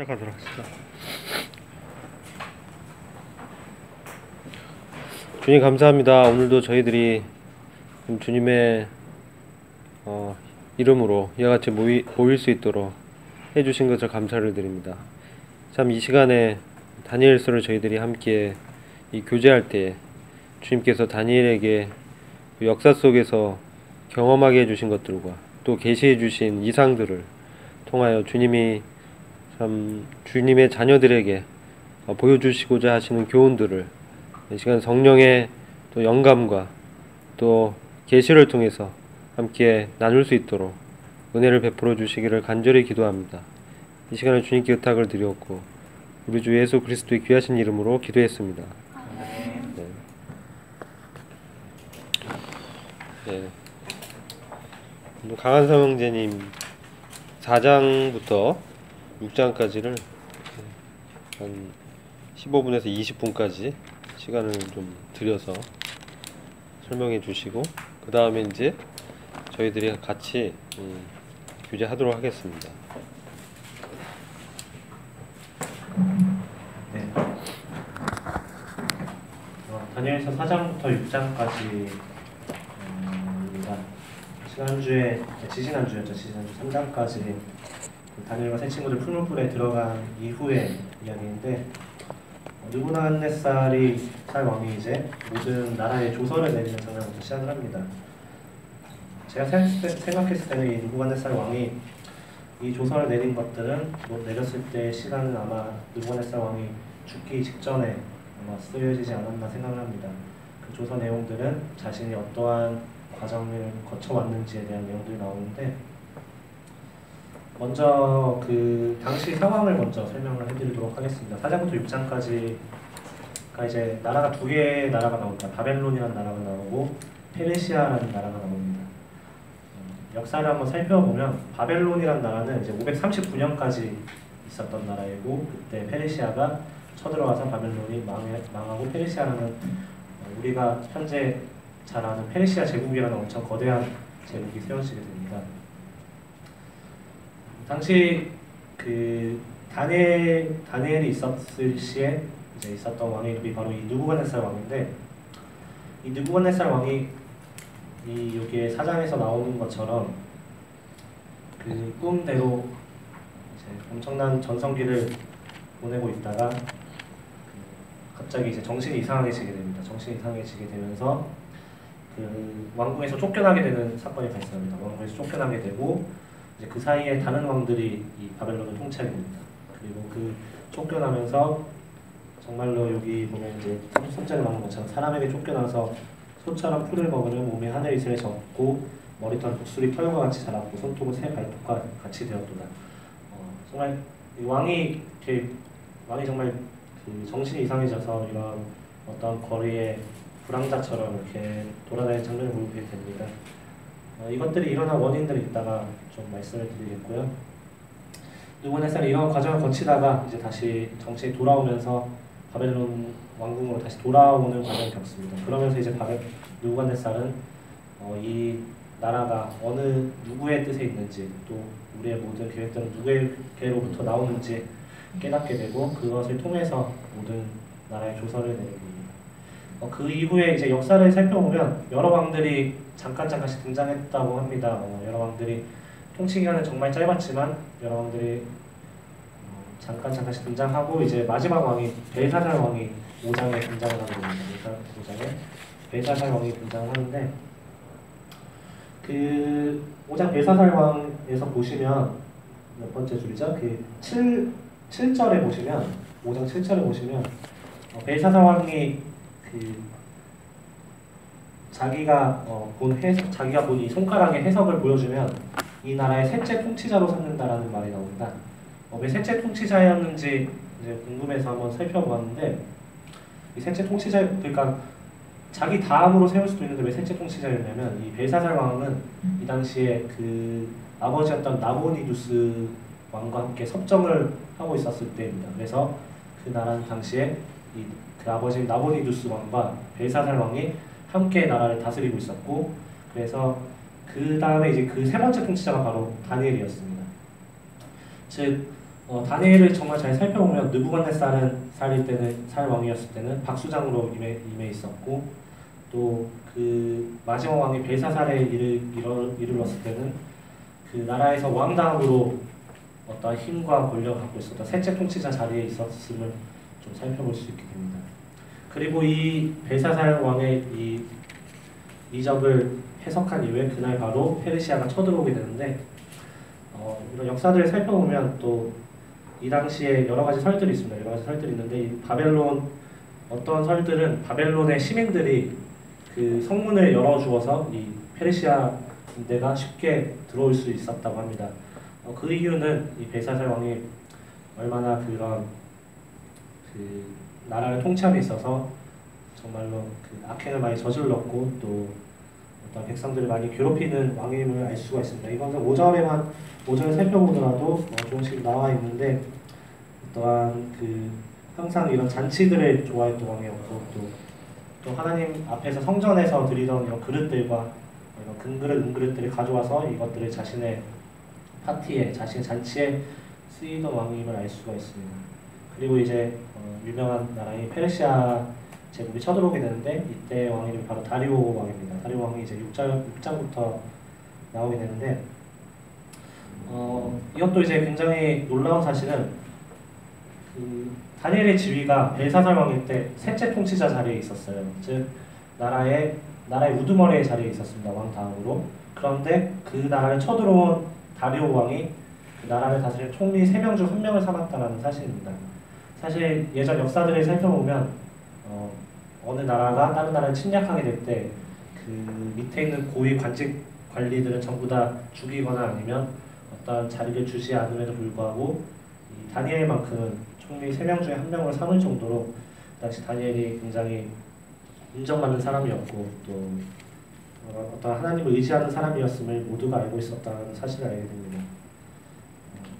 시작하도록 하시죠. 주님 감사합니다. 오늘도 저희들이 주님의 이름으로 이와 같이 모일 수 있도록 해주신 것을 감사를 드립니다. 참 이 시간에 다니엘서를 저희들이 함께 이 교제할 때 주님께서 다니엘에게 그 역사 속에서 경험하게 해주신 것들과 또 계시해 주신 이상들을 통하여 주님이 참 주님의 자녀들에게 보여주시고자 하시는 교훈들을 이 시간 성령의 또 영감과 또 계시를 통해서 함께 나눌 수 있도록 은혜를 베풀어 주시기를 간절히 기도합니다. 이 시간에 주님께 의탁을 드렸고 우리 주 예수 그리스도의 귀하신 이름으로 기도했습니다. 네. 네. 강한성 형제님 4장부터 6장까지를 한 15분에서 20분까지 시간을 좀 들여서 설명해 주시고 그 다음에 이제 저희들이 같이 교제하도록 하겠습니다. 네. 다니엘서 4장부터 6장까지 지지난주였죠. 지지난주 3장까지 다니엘과 새 친구들 풀무불에 들어간 이후의 이야기인데 느부갓네살이 살 왕이 이제 모든 나라의 조서를 내리는 장면부터 시작을 합니다. 제가 생각했을 때는 이 느부갓네살 왕이 이 조서를 내린 것들은 내렸을 때 시간은 아마 느부갓네살 왕이 죽기 직전에 아마 쓰여지지 않았나 생각을 합니다. 그 조서 내용들은 자신이 어떠한 과정을 거쳐왔는지에 대한 내용들이 나오는데 먼저 그 당시 상황을 먼저 설명을 해드리도록 하겠습니다. 4장부터 6장까지가 이제 나라가 두 개의 나라가 나옵니다. 바벨론이라는 나라가 나오고 페르시아라는 나라가 나옵니다. 역사를 한번 살펴보면 바벨론이라는 나라는 이제 539년까지 있었던 나라이고 그때 페르시아가 쳐들어와서 바벨론이 망하고 페르시아라는 우리가 현재 잘 아는 페르시아 제국이라는 엄청 거대한 제국이 세워지게 됩니다. 당시 그 다니엘이 있었을 시에 이제 있었던 왕의 이름이 바로 이 느부갓네살 왕인데 이 느부갓네살 왕이 이 여기에 사장에서 나오는 것처럼 그 꿈대로 이제 엄청난 전성기를 보내고 있다가 갑자기 이제 정신이 이상해지게 됩니다. 정신이 이상해지게 되면서 그 왕궁에서 쫓겨나게 되는 사건이 발생합니다. 왕궁에서 쫓겨나게 되고 이제 그 사이에 다른 왕들이 이 바벨론을 통치하게 됩니다. 그리고 그 쫓겨나면서 정말로 여기 보면 이제 33절에 나오는 것처럼 사람에게 쫓겨나서 소처럼 풀을 먹으려 몸에 하늘 이슬에 젖고 머리털 독수리 털과 같이 자랐고 손톱은 새 발톱과 같이 되었도다. 정말 이 왕이 정말 그 정신이 이상해져서 이런 어떤 거리에 불황자처럼 이렇게 돌아다니는 장면을 보게 됩니다. 이것들이 일어난 원인들이 있다가 좀 말씀을 드리겠고요. 느부갓네살이 이런 과정을 거치다가 이제 다시 정신이 돌아오면서 바벨론 왕궁으로 다시 돌아오는 과정을 겪습니다. 그러면서 이제 느부갓네살은 이 나라가 어느 누구의 뜻에 있는지 또 우리의 모든 계획들은 누구에게로부터 나오는지 깨닫게 되고 그것을 통해서 모든 나라의 조서를 내리게 됩니다. 그 이후에 이제 역사를 살펴보면 여러 왕들이 잠깐씩 등장했다고 합니다. 여러 왕들이 통치 기간은 정말 짧았지만 여러 왕들이 잠깐씩 등장하고 이제 마지막 왕이 벨사살 왕이 5장에 등장을 하게 됩니다. 5장에 벨사살 왕이 등장하는데 그 5장 벨사살 왕에서 보시면 몇 번째 줄이죠? 그 7절에 보시면 5장 7절에 보시면 벨사살 왕이 그 자기가 본 이 손가락의 해석을 보여주면 이 나라의 셋째 통치자로 삼는다라는 말이 나옵니다. 왜 셋째 통치자였는지 이제 궁금해서 한번 살펴보았는데 이 셋째 통치자 그러니까 자기 다음으로 세울 수도 있는데 왜 셋째 통치자였냐면 이 벨사살 왕은 이 당시에 그 아버지였던 나보니두스 왕과 함께 섭정을 하고 있었을 때입니다. 그래서 그 나라는 당시에 그 아버지 나보니두스 왕과 벨사살 왕이 함께 나라를 다스리고 있었고 그래서 그 다음에 이제 그 세 번째 통치자가 바로 다니엘이었습니다. 즉 다니엘을 정말 잘 살펴보면 느부갓네살은 살 왕이었을 때는 박수장으로 임해 있었고, 또 그 마지막 왕이 벨사살에 이르렀을 때는 그 나라에서 왕당으로 어떤 힘과 권력을 갖고 있었던 셋째 통치자 자리에 있었음을 좀 살펴볼 수 있게 됩니다. 그리고 이 벨사살 왕의 이 이적을 해석한 이후에 그날 바로 페르시아가 쳐들어오게 되는데, 이런 역사들을 살펴보면 또 이 당시에 여러 가지 설들이 있습니다. 여러 가지 설들이 있는데, 이 바벨론, 어떤 설들은 바벨론의 시민들이 그 성문을 열어주어서 이 페르시아 군대가 쉽게 들어올 수 있었다고 합니다. 그 이유는 이 벨사살 왕이 얼마나 그런 그 나라를 통치함에 있어서 정말로 그 악행을 많이 저질렀고, 또 어떤 백성들을 많이 괴롭히는 왕임을 알 수가 있습니다. 이거는 5절을 살펴보더라도 조금씩 나와 있는데, 또한 그 항상 이런 잔치들을 좋아했던 왕이었고, 또 하나님 앞에서 성전에서 드리던 이런 그릇들과 이런 금그릇, 은그릇들을 가져와서 이것들을 자신의 파티에, 자신의 잔치에 쓰이던 왕임을 알 수가 있습니다. 그리고 이제 유명한 나라인 페르시아 제국이 쳐들어오게 되는데, 이때 왕 이름이 바로 다리오 왕입니다. 다리오 왕이 이제 6장부터 나오게 되는데, 이것도 이제 굉장히 놀라운 사실은 그 다니엘의 지위가 벨사살 왕일 때 셋째 통치자 자리에 있었어요. 즉 나라의 우두머리의 자리에 있었습니다. 왕 다음으로. 그런데 그 나라를 쳐들어온 다리오 왕이 그 나라를 다스릴 총리 3명 중 1명을 삼았다는 사실입니다. 사실 예전 역사들을 살펴보면 어느 나라가 다른 나라를 침략하게 될 때 그 밑에 있는 고위 관직 관리들은 전부 다 죽이거나 아니면 어떤 자리를 주지 않음에도 불구하고 이 다니엘만큼은 총리 3명 중에 1명을 삼을 정도로 그 당시 다니엘이 굉장히 인정받는 사람이었고, 또 어떤 하나님을 의지하는 사람이었음을 모두가 알고 있었다는 사실을 알게 됩니다.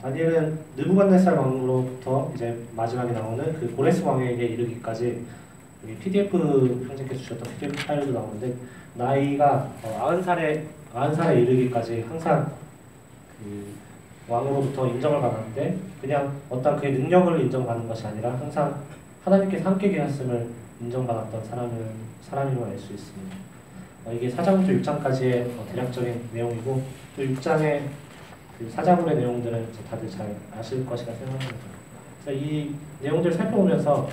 다니엘은 느부갓네살 왕으로부터 이제 마지막에 나오는 그 고레스 왕에게 이르기까지, 여기 PDF 형제께서 주셨던 PDF 파일도 나오는데, 나이가 90살에 이르기까지 항상 그 왕으로부터 인정을 받았는데, 그냥 어떤 그의 능력을 인정받는 것이 아니라 항상 하나님께서 함께 계셨음을 인정받았던 사람임을 알 수 있습니다. 이게 4장부터 6장까지의 대략적인 내용이고, 또 6장의 그 사자굴의 내용들은 다들 잘 아실 것이라 생각합니다. 그래서 이 내용들을 살펴보면서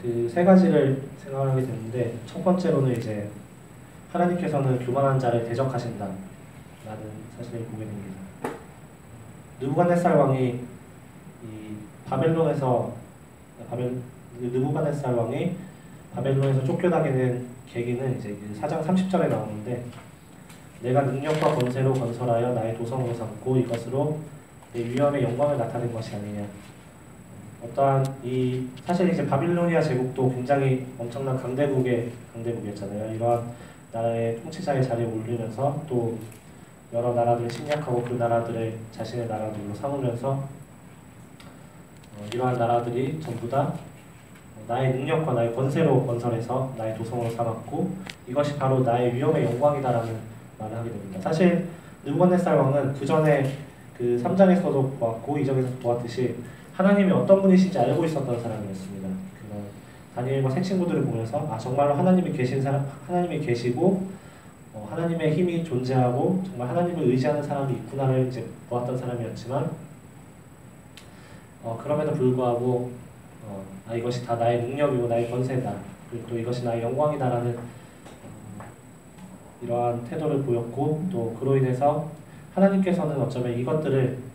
그 3가지를 생각하게 되는데, 첫 번째로는 이제 하나님께서는 교만한 자를 대적하신다 라는 사실을 보게 됩니다. 느부갓네살 왕이 느부갓네살 왕이 바벨론에서 쫓겨나게 된 계기는 이제 4장 30절에 나오는데, 내가 능력과 권세로 건설하여 나의 도성으로 삼고 이것으로 내 위엄의 영광을 나타낸 것이 아니냐. 사실 이제 바빌로니아 제국도 굉장히 엄청난 강대국이었잖아요. 이러한 나라의 통치자의 자리에 오르면서 또 여러 나라들을 침략하고 그 나라들을 자신의 나라들로 삼으면서 이러한 나라들이 전부 다 나의 능력과 나의 권세로 건설해서 나의 도성으로 삼았고, 이것이 바로 나의 위엄의 영광이다라는 말을 하게 됩니다. 사실 느부갓네살 왕은 그 전에 그 3장에서도 보았고 2장에서도 보았듯이 하나님이 어떤 분이신지 알고 있었던 사람이었습니다. 그런 다니엘과 새 친구들을 보면서 정말로 하나님이 계시고 하나님의 힘이 존재하고 정말 하나님을 의지하는 사람이 있구나를 이제 보았던 사람이었지만, 그럼에도 불구하고 이것이 다 나의 능력이고 나의 권세다, 그리고 또 이것이 나의 영광이다라는 이러한 태도를 보였고, 또 그로 인해서 하나님께서는 어쩌면 이것들을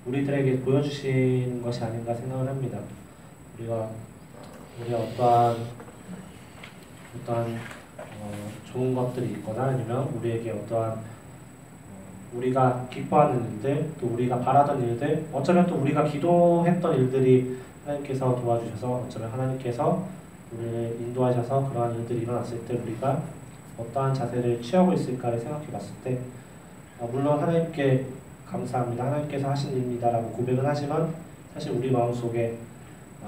우리들에게 보여주신 것이 아닌가 생각을 합니다. 우리가 어떠한 좋은 것들이 있거나 아니면 우리에게 어떠한 우리가 기뻐하는 일들, 또 우리가 바라던 일들, 어쩌면 또 우리가 기도했던 일들이 하나님께서 도와주셔서, 어쩌면 하나님께서 우리를 인도하셔서 그러한 일들이 일어났을 때 우리가 어떠한 자세를 취하고 있을까를 생각해 봤을 때, 물론 하나님께 감사합니다, 하나님께서 하신 일입니다라고 고백은 하지만, 사실 우리 마음속에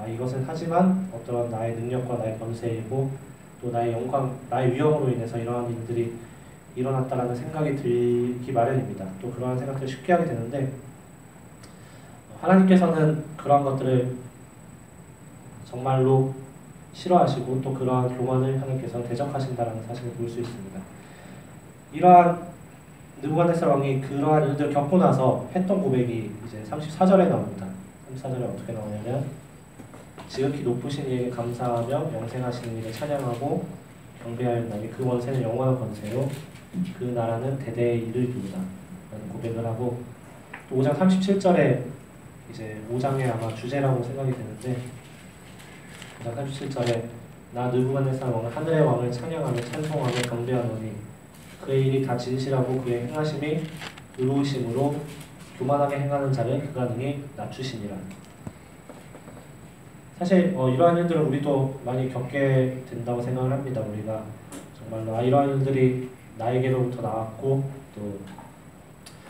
이것은 하지만 어떠한 나의 능력과 나의 권세이고 또 나의 영광, 나의 위엄으로 인해서 이러한 일들이 일어났다라는 생각이 들기 마련입니다. 또 그러한 생각들을 쉽게 하게 되는데 하나님께서는 그러한 것들을 정말로 싫어하시고 또 그러한 교만을 하나님께서는 대적하신다라는 사실을 볼 수 있습니다. 이러한 느부갓네살 왕이 그러한 일들을 겪고 나서 했던 고백이 이제 34절에 나옵니다. 34절에 어떻게 나오냐면 지극히 높으신 이에게 감사하며 영생하시는 이를 찬양하고 경배하였나니 그 원세는 영원한 권세요 그 나라는 대대에 이르리로다 라는 고백을 하고 또 5장 37절에 이제 5장의 아마 주제라고 생각이 되는데 5장 37절에 나 느부갓네살 왕은 하늘의 왕을 찬양하며 찬송하며 경배하노니 그의 일이 다 진실하고 그의 행하심이 의로우심으로 교만하게 행하는 자를 그가 능히 낮추시니라. 사실 이러한 일들을 우리도 많이 겪게 된다고 생각을 합니다. 우리가 정말로 이러한 일들이 나에게로부터 나왔고 또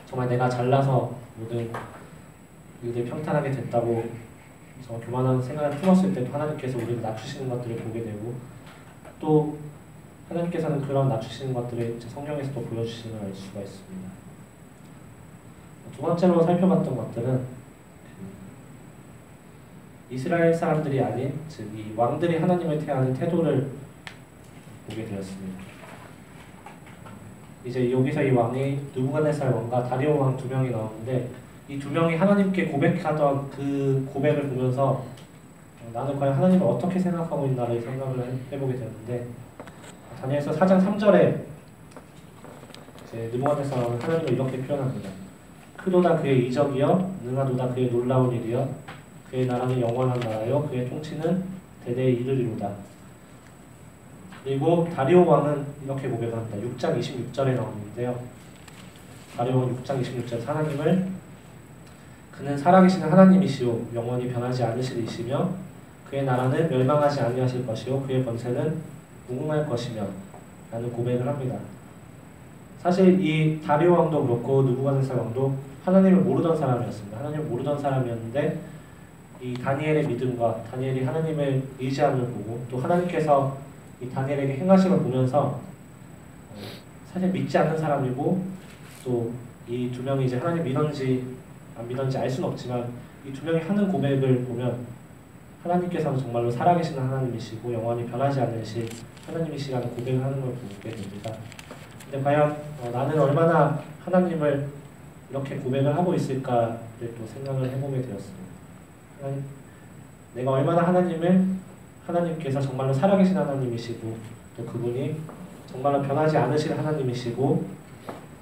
정말 내가 잘나서 모든 일들이 평탄하게 됐다고 정말 교만한 생각을 품었을 때 하나님께서 우리를 낮추시는 것들을 보게 되고 또 하나님께서는 그런 낮추시는 것들을 성경에서도 보여주시는 걸 알 수가 있습니다. 두 번째로 살펴봤던 것들은 이스라엘 사람들이 아닌 즉 이 왕들이 하나님을 대하는 태도를 보게 되었습니다. 이제 여기서 이 왕이 느부갓네살 왕과 다리오 왕 두 명이 나오는데 이 두 명이 하나님께 고백하던 그 고백을 보면서 나는 과연 하나님을 어떻게 생각하고 있나를 생각을 해보게 되는데 다니엘서 4장 3절에 이제 느부갓네살 왕은 하나님을 이렇게 표현합니다. 크도다 그의 이적이여 능하도다 그의 놀라운 일이여 그의 나라는 영원한 나라요 그의 통치는 대대에 이르리로다. 그리고 다리오 왕은 이렇게 고백합니다. 6장 26절에 나오는데요. 다리오 왕 6장 26절에 하나님을 그는 살아계시는 하나님이시오 영원히 변하지 않으시리시며 그의 나라는 멸망하지 아니하실 것이요 그의 권세는 무궁할 것이며 라는 고백을 합니다. 사실 이 다리오 왕도 그렇고 느부갓네살 왕도 하나님을 모르던 사람이었습니다. 하나님을 모르던 사람이었는데 이 다니엘의 믿음과 다니엘이 하나님을 의지함을 보고 또 하나님께서 이 다니엘에게 행하심을 보면서 사실 믿지 않는 사람이고 또 이 두 명이 이제 하나님 믿었는지 안 믿었는지 알 수는 없지만 이 두 명이 하는 고백을 보면 하나님께서는 정말로 살아계시는 하나님이시고 영원히 변하지 않으실 하나님이시라는 고백을 하는 걸 보게 됩니다. 근데 과연 나는 얼마나 하나님을 이렇게 고백을 하고 있을까를 또 생각을 해보게 되었습니다. 내가 얼마나 하나님께서 정말로 살아계신 하나님이시고 또 그분이 정말로 변하지 않으실 하나님이시고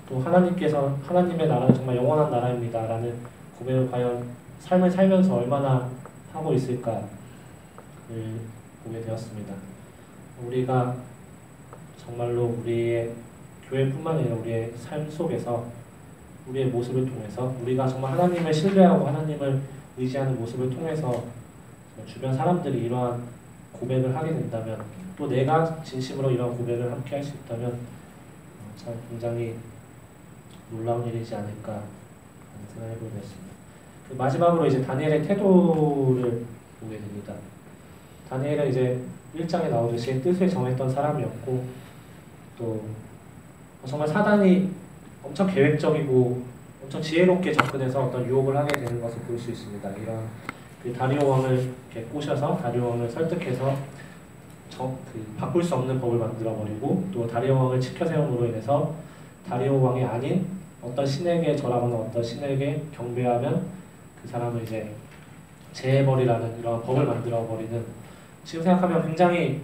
또 하나님께서 하나님의 나라는 정말 영원한 나라입니다 라는 고백을 과연 삶을 살면서 얼마나 하고 있을까를 보게 되었습니다. 우리가 정말로 우리의 교회뿐만 아니라 우리의 삶 속에서 우리의 모습을 통해서 우리가 정말 하나님을 신뢰하고 하나님을 의지하는 모습을 통해서 주변 사람들이 이러한 고백을 하게 된다면 또 내가 진심으로 이러한 고백을 함께 할 수 있다면 참 굉장히 놀라운 일이지 않을까 하는 생각을 해보게 됐습니다. 그 마지막으로 이제 다니엘의 태도를 보게 됩니다. 다니엘은 이제 1장에 나오듯이 뜻을 정했던 사람이었고 또 정말 사단이 엄청 계획적이고 엄청 지혜롭게 접근해서 어떤 유혹을 하게 되는 것을 볼 수 있습니다. 이런 그 다리오 왕을 이렇게 꼬셔서 다리오 왕을 설득해서 바꿀 수 없는 법을 만들어버리고 또 다리오 왕을 치켜 세움으로 인해서 다리오 왕이 아닌 어떤 신에게 절하거나 어떤 신에게 경배하면 그 사람을 이제 제해버리라는 이런 법을 만들어버리는 지금 생각하면 굉장히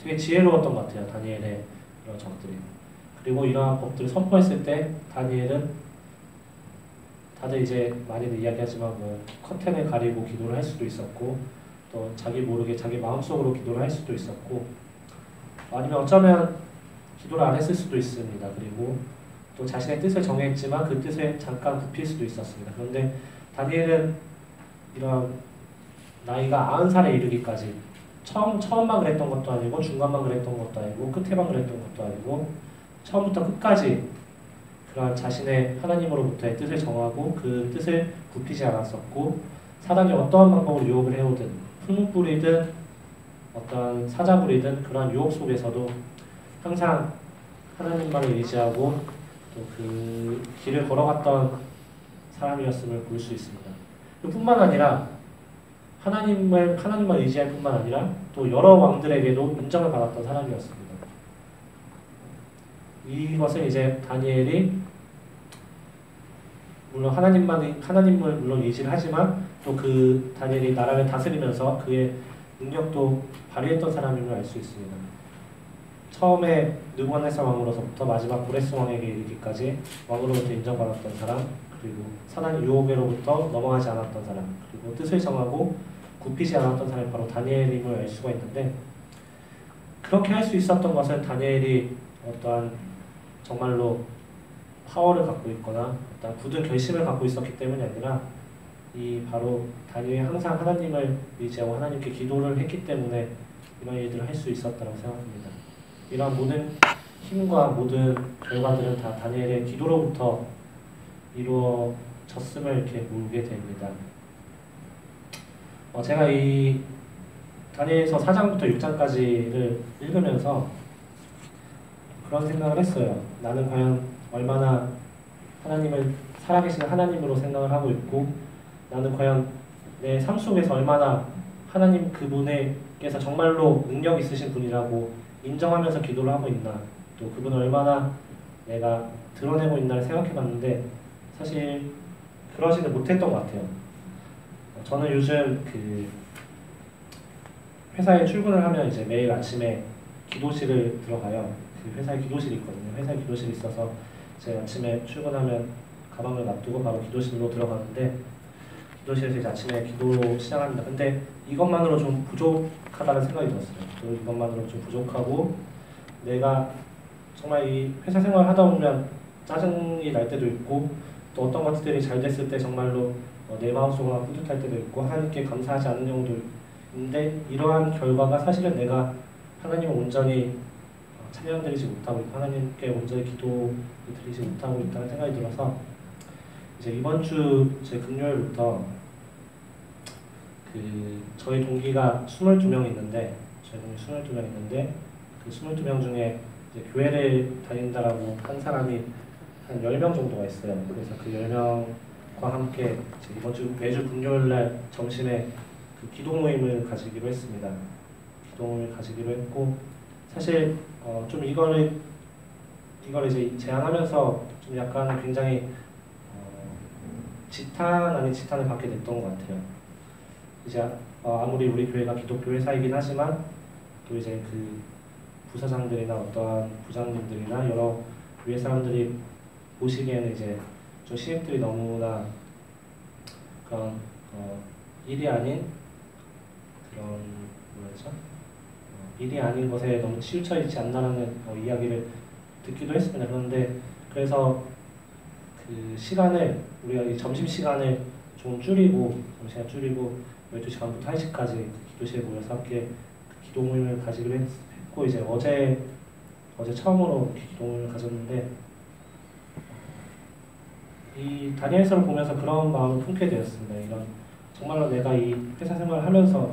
되게 지혜로웠던 것 같아요. 다니엘의 이런 적들이. 그리고 이러한 법들을 선포했을 때 다니엘은 다들 이제 많이들 이야기하지만 뭐 커튼을 가리고 기도를 할 수도 있었고 또 자기 모르게 자기 마음속으로 기도를 할 수도 있었고 아니면 어쩌면 기도를 안 했을 수도 있습니다. 그리고 또 자신의 뜻을 정했지만 그 뜻에 잠깐 굽힐 수도 있었습니다. 그런데 다니엘은 이런 나이가 90살에 이르기까지 처음만 그랬던 것도 아니고 중간만 그랬던 것도 아니고 끝에만 그랬던 것도 아니고 처음부터 끝까지 그러한 자신의 하나님으로부터의 뜻을 정하고 그 뜻을 굽히지 않았었고 사단이 어떠한 방법으로 유혹을 해오든 풀무불이든 어떤 사자불이든 그러한 유혹 속에서도 항상 하나님만을 의지하고 또 그 길을 걸어갔던 사람이었음을 볼 수 있습니다. 뿐만 아니라 하나님만 의지할 뿐만 아니라 또 여러 왕들에게도 인정을 받았던 사람이었습니다. 이것은 이제 다니엘이 물론 하나님을 물론 의지를 하지만 또 그 다니엘이 나라를 다스리면서 그의 능력도 발휘했던 사람임을 알 수 있습니다. 처음에 느부갓네살 왕으로서부터 마지막 고레스 왕에게 이르기까지 왕으로부터 인정받았던 사람, 그리고 사단의 유혹으로부터 넘어가지 않았던 사람, 그리고 뜻을 정하고 굽히지 않았던 사람이 바로 다니엘임을 알 수가 있는데, 그렇게 할 수 있었던 것은 다니엘이 어떠한 정말로 파워를 갖고 있거나 어떤 굳은 결심을 갖고 있었기 때문이 아니라 이 바로 다니엘이 항상 하나님을 의지하고 하나님께 기도를 했기 때문에 이런 일들을 할 수 있었다고 생각합니다. 이런 모든 힘과 모든 결과들은 다 다니엘의 기도로부터 이루어졌음을 이렇게 보게 됩니다. 제가 이 다니엘서 4장부터 6장까지를 읽으면서 그런 생각을 했어요. 나는 과연 얼마나 하나님을 살아계시는 하나님으로 생각을 하고 있고, 나는 과연 내 삶 속에서 얼마나 하나님 그분께서 정말로 능력 있으신 분이라고 인정하면서 기도를 하고 있나, 또 그분을 얼마나 내가 드러내고 있나를 생각해 봤는데 사실 그러지는 못했던 것 같아요. 저는 요즘 그 회사에 출근을 하면 이제 매일 아침에 기도실을 들어가요. 그 회사에 기도실이 있거든요. 회사에 기도실이 있어서 제가 아침에 출근하면 가방을 놔두고 바로 기도실로 들어가는데, 기도실에서 이제 아침에 기도로 시작합니다. 근데 이것만으로 좀 부족하다는 생각이 들었어요. 또 이것만으로 좀 부족하고, 내가 정말 이 회사 생활을 하다 보면 짜증이 날 때도 있고, 또 어떤 것들이 잘 됐을 때 정말로 내 마음속으로 뿌듯할 때도 있고, 하나님께 감사하지 않는 경우도 있는데, 이러한 결과가 사실은 내가 하나님을 온전히 찬양드리지 못하고 있고 하나님께 온전히 기도 드리지 못하고 있다는 생각이 들어서, 이제 이번 주 제 금요일부터 저희 동기가 22명 있는데, 그 22명 중에 이제 교회를 다닌다라고 한 사람이 한 10명 정도가 있어요. 그래서 그 10명과 함께 이번 주 매주 금요일 날 점심에 그 기도 모임을 가지기로 했습니다. 기도 모임을 가지기로 했고, 사실 좀 이걸 이제 제안하면서 좀 약간 굉장히 지탄 아닌 지탄을 받게 됐던 것 같아요. 이제 아무리 우리 교회가 기독교 회사이긴 하지만 또 이제 그 부사장들이나 어떠한 부장님들이나 여러 위에 사람들이 보시기에는 이제 좀 신입들이 너무나 그런 일이 아닌 그런 뭐였죠? 일이 아닌 것에 너무 치우쳐 있지 않나라는 이야기를 듣기도 했습니다. 그런데 그래서 그 시간을 우리가 이 점심 시간을 좀 줄이고 12시간부터 1시까지 기도실에 모여서 함께 기도 모임을 가지기로 했고, 이제 어제 처음으로 기도 모임을 가졌는데, 이 다니엘서를 보면서 그런 마음을 품게 되었습니다. 이런 정말로 내가 이 회사 생활을 하면서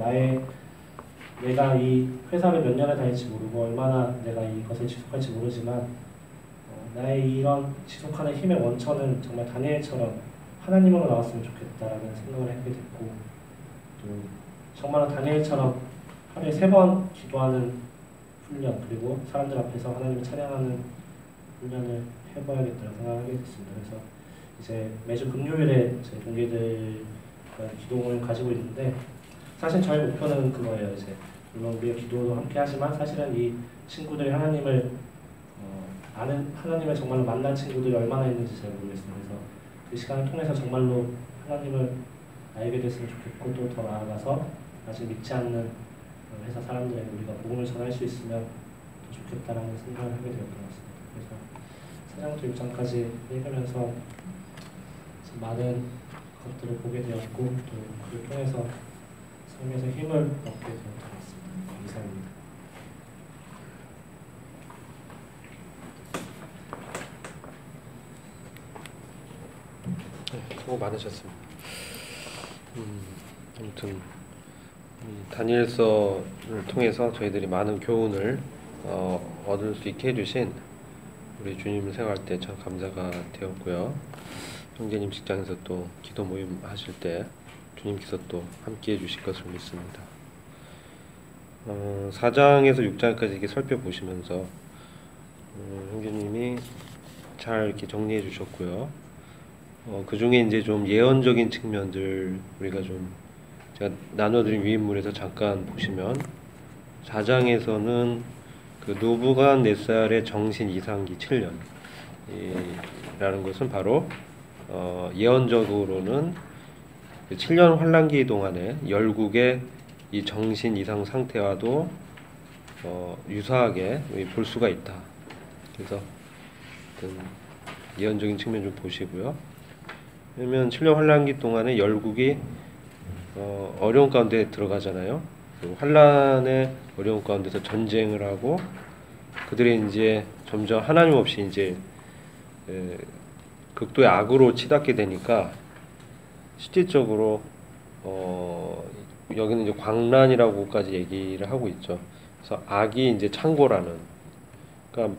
내가 이 회사를 몇 년을 다닐지 모르고 얼마나 내가 이것을 지속할지 모르지만 나의 이런 지속하는 힘의 원천은 정말 다니엘처럼 하나님으로 나왔으면 좋겠다라는 생각을 하게 됐고, 또 정말 다니엘처럼 하루에 3번 기도하는 훈련, 그리고 사람들 앞에서 하나님을 찬양하는 훈련을 해봐야겠다는 생각을 하게 됐습니다. 그래서 이제 매주 금요일에 제 동기들과 기도를 가지고 있는데, 사실 저희 목표는 그거예요. 이제 물론 우리가 기도도 함께 하지만 사실은 이 친구들이 하나님을 아는, 하나님을 정말로 만난 친구들이 얼마나 있는지 잘 모르겠어요. 그래서 그 시간을 통해서 정말로 하나님을 알게 됐으면 좋겠고, 또 더 나아가서 아직 믿지 않는 회사 사람들에게 우리가 복음을 전할 수 있으면 더 좋겠다라는 생각을 하게 되었던 것 같습니다. 그래서 4장부터 6장까지 읽으면서 많은 것들을 보게 되었고, 또 그를 통해서 삶에서 힘을 얻게 되었던 것 같습니다. 이상입니다. 수고 많으셨습니다. 아무튼 이 다니엘서를 통해서 저희들이 많은 교훈을 얻을 수 있게 해주신 우리 주님을 생각할 때 참 감사가 되었고요. 형제님 직장에서 또 기도 모임 하실 때 주님께서 또 함께 해주실 것을 믿습니다. 4장에서 6장까지 이렇게 살펴보시면서 형제님이 잘 이렇게 정리해 주셨고요. 그 중에 이제 좀 예언적인 측면들 우리가 좀 제가 나눠드린 위인물에서 잠깐 보시면 4장에서는 그 느부갓네살의 정신 이상기 7년 라는 것은 바로 예언적으로는 그 7년 환란기 동안에 열국의 이 정신 이상 상태와도 유사하게 볼 수가 있다. 그래서 예언적인 측면 좀 보시고요. 왜냐면 7년 환란기 동안에 열국이 어려운 가운데 들어가잖아요. 그 환란의 어려운 가운데서 전쟁을 하고 그들이 이제 점점 하나님 없이 이제 극도의 악으로 치닫게 되니까 실질적으로 여기는 이제 광란이라고까지 얘기를 하고 있죠. 그래서 악이 이제 창고라는, 그러니까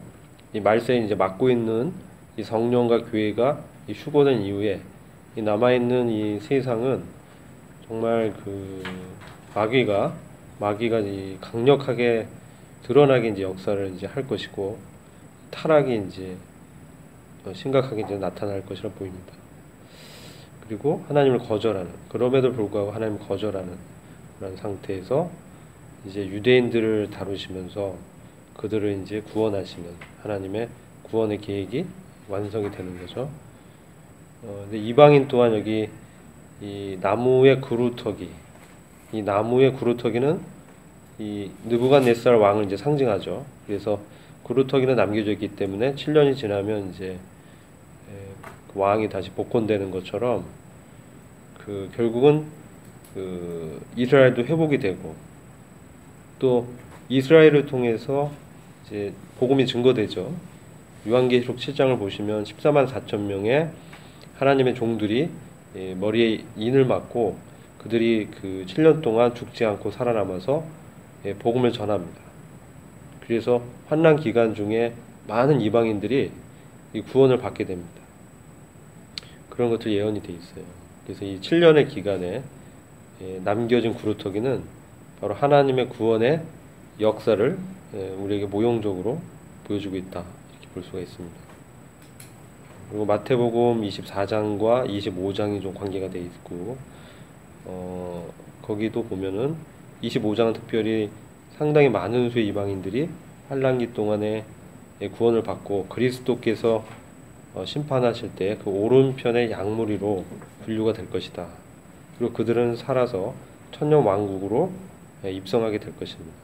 이 말세에 이제 맡고 있는 이 성령과 교회가 이 휴거된 이후에 이 남아 있는 이 세상은 정말 그 마귀가 이 강력하게 드러나게 이제 역사를 이제 할 것이고 타락이 이제 심각하게 이제 나타날 것이라 보입니다. 그리고 하나님을 거절하는, 그럼에도 불구하고 하나님을 거절하는 그런 상태에서 이제 유대인들을 다루시면서 그들을 이제 구원하시는 하나님의 구원의 계획이 완성이 되는 거죠. 근데 이방인 또한 여기 이 나무의 그루터기, 이 나무의 그루터기는 이 느부갓네살 왕을 이제 상징하죠. 그래서 그루터기는 남겨져 있기 때문에 7년이 지나면 이제 그 왕이 다시 복권되는 것처럼 그 결국은 그 이스라엘도 회복이 되고 또 이스라엘을 통해서 이제 복음이 증거되죠. 요한계시록 7장을 보시면 14만 4천 명의 하나님의 종들이 머리에 인을 맞고 그들이 그 7년 동안 죽지 않고 살아남아서 복음을 전합니다. 그래서 환난 기간 중에 많은 이방인들이 이 구원을 받게 됩니다. 그런 것도 예언이 돼 있어요. 그래서 이 7년의 기간에 남겨진 그루터기는 바로 하나님의 구원의 역사를 우리에게 모형적으로 보여주고 있다, 이렇게 볼 수가 있습니다. 그리고 마태복음 24장과 25장이 좀 관계가 돼 있고 거기도 보면은 25장은 특별히 상당히 많은 수의 이방인들이 환란기 동안에 구원을 받고 그리스도께서 심판하실 때 그 오른편의 양무리로 분류가 될 것이다. 그리고 그들은 살아서 천년 왕국으로 입성하게 될 것입니다.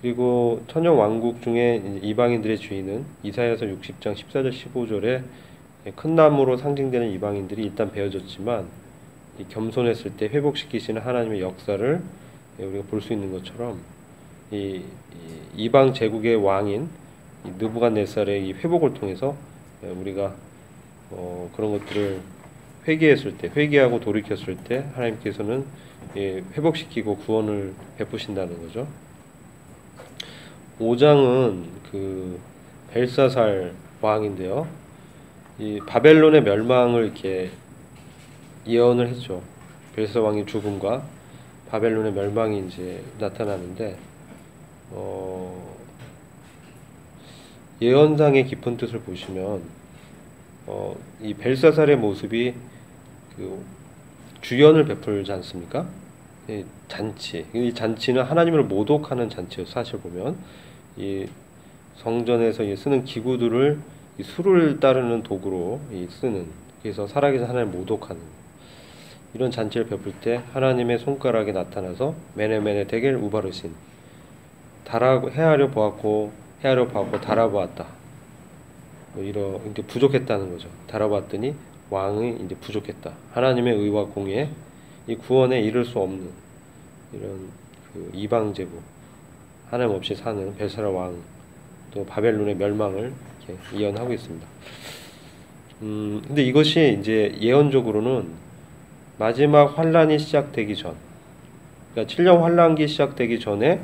그리고 천년 왕국 중에 이방인들의 주인은 이사야서 60장 14절 15절에 큰 나무로 상징되는 이방인들이 일단 베어졌지만 겸손했을 때 회복시키시는 하나님의 역사를 우리가 볼 수 있는 것처럼 이방 제국의 왕인 느부갓네살의 이 회복을 통해서 우리가 그런 것들을 회개하고 돌이켰을 때 하나님께서는 회복시키고 구원을 베푸신다는 거죠. 5장은 그 벨사살 왕인데요. 이 바벨론의 멸망을 이렇게 예언을 했죠. 벨사살 왕의 죽음과 바벨론의 멸망이 이제 나타나는데 예언상의 깊은 뜻을 보시면 이 벨사살의 모습이 그 주연을 베풀지 않습니까? 이 잔치는 하나님을 모독하는 잔치예요. 사실 보면 이 성전에서 쓰는 기구들을 수를 따르는 도구로 쓰는, 그래서 살아계신 하나님을 모독하는 이런 잔치를 베풀 때 하나님의 손가락이 나타나서 메네메네 데겔 우바르신, 헤아려 보았고 달아보았다. 이렇게 부족했다는 거죠. 달아봤더니 왕이 이제 부족했다. 하나님의 의와 공의 이 구원에 이를 수 없는 이런 그 이방 제국, 하나님 없이 사는 벨사살 왕, 또 바벨론의 멸망을 이렇게 예언하고 있습니다. 근데 이것이 이제 예언적으로는 마지막 환란이 시작되기 전, 그러니까 7년 환란기 시작되기 전에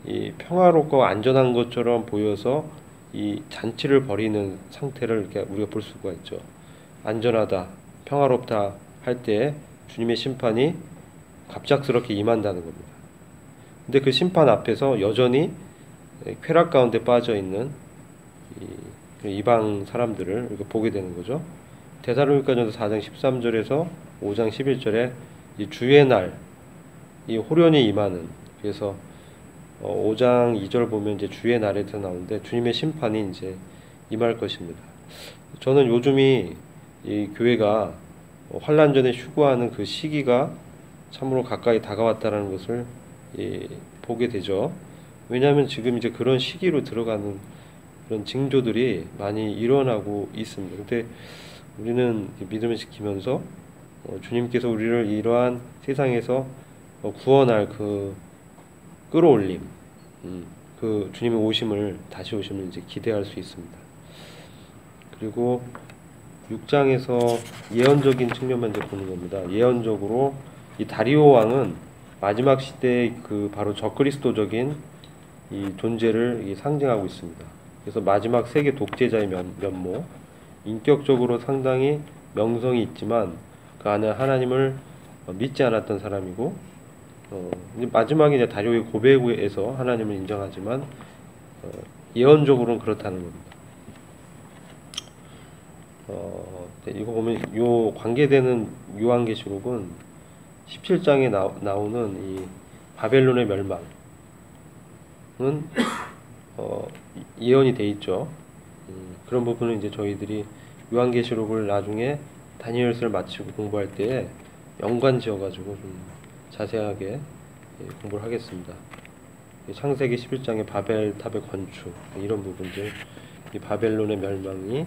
이 평화롭고 안전한 것처럼 보여서 이 잔치를 벌이는 상태를 이렇게 우리가 볼 수가 있죠. 안전하다, 평화롭다 할 때 주님의 심판이 갑작스럽게 임한다는 겁니다. 근데 그 심판 앞에서 여전히 쾌락 가운데 빠져 있는 이방 사람들을 이렇게 보게 되는 거죠. 데살로니가전서 4장 13절에서 5장 11절에 이 주의 날, 이 호련히 임하는, 그래서 5장 2절 보면 이제 주의 날에서 나오는데 주님의 심판이 이제 임할 것입니다. 저는 요즘이 이 교회가 환란 전에 휴거하는 그 시기가 참으로 가까이 다가왔다는 것을 보게 되죠. 왜냐하면 지금 이제 그런 시기로 들어가는 그런 징조들이 많이 일어나고 있습니다. 근데 우리는 믿음을 지키면서 주님께서 우리를 이러한 세상에서 구원할 그 끌어올림, 그 주님의 오심을, 다시 오심을 이제 기대할 수 있습니다. 그리고 6장에서 예언적인 측면만 이제 보는 겁니다. 예언적으로 이 다리오 왕은 마지막 시대의 그 바로 적그리스도적인 이 존재를 상징하고 있습니다. 그래서 마지막 세계 독재자의 면모, 인격적으로 상당히 명성이 있지만 그 안에 하나님을 믿지 않았던 사람이고, 마지막에 이제 다리오의 고백에서 하나님을 인정하지만 예언적으로는 그렇다는 겁니다. 이거 보면 요 관계되는 요한계시록은 17장에 나오는 이 바벨론의 멸망은 예언이 돼 있죠. 그런 부분은 이제 저희들이 요한계시록을 나중에 다니엘서를 마치고 공부할 때에 연관 지어가지고 좀 자세하게 공부를 하겠습니다. 창세기 11장의 바벨탑의 건축, 이런 부분들, 이 바벨론의 멸망이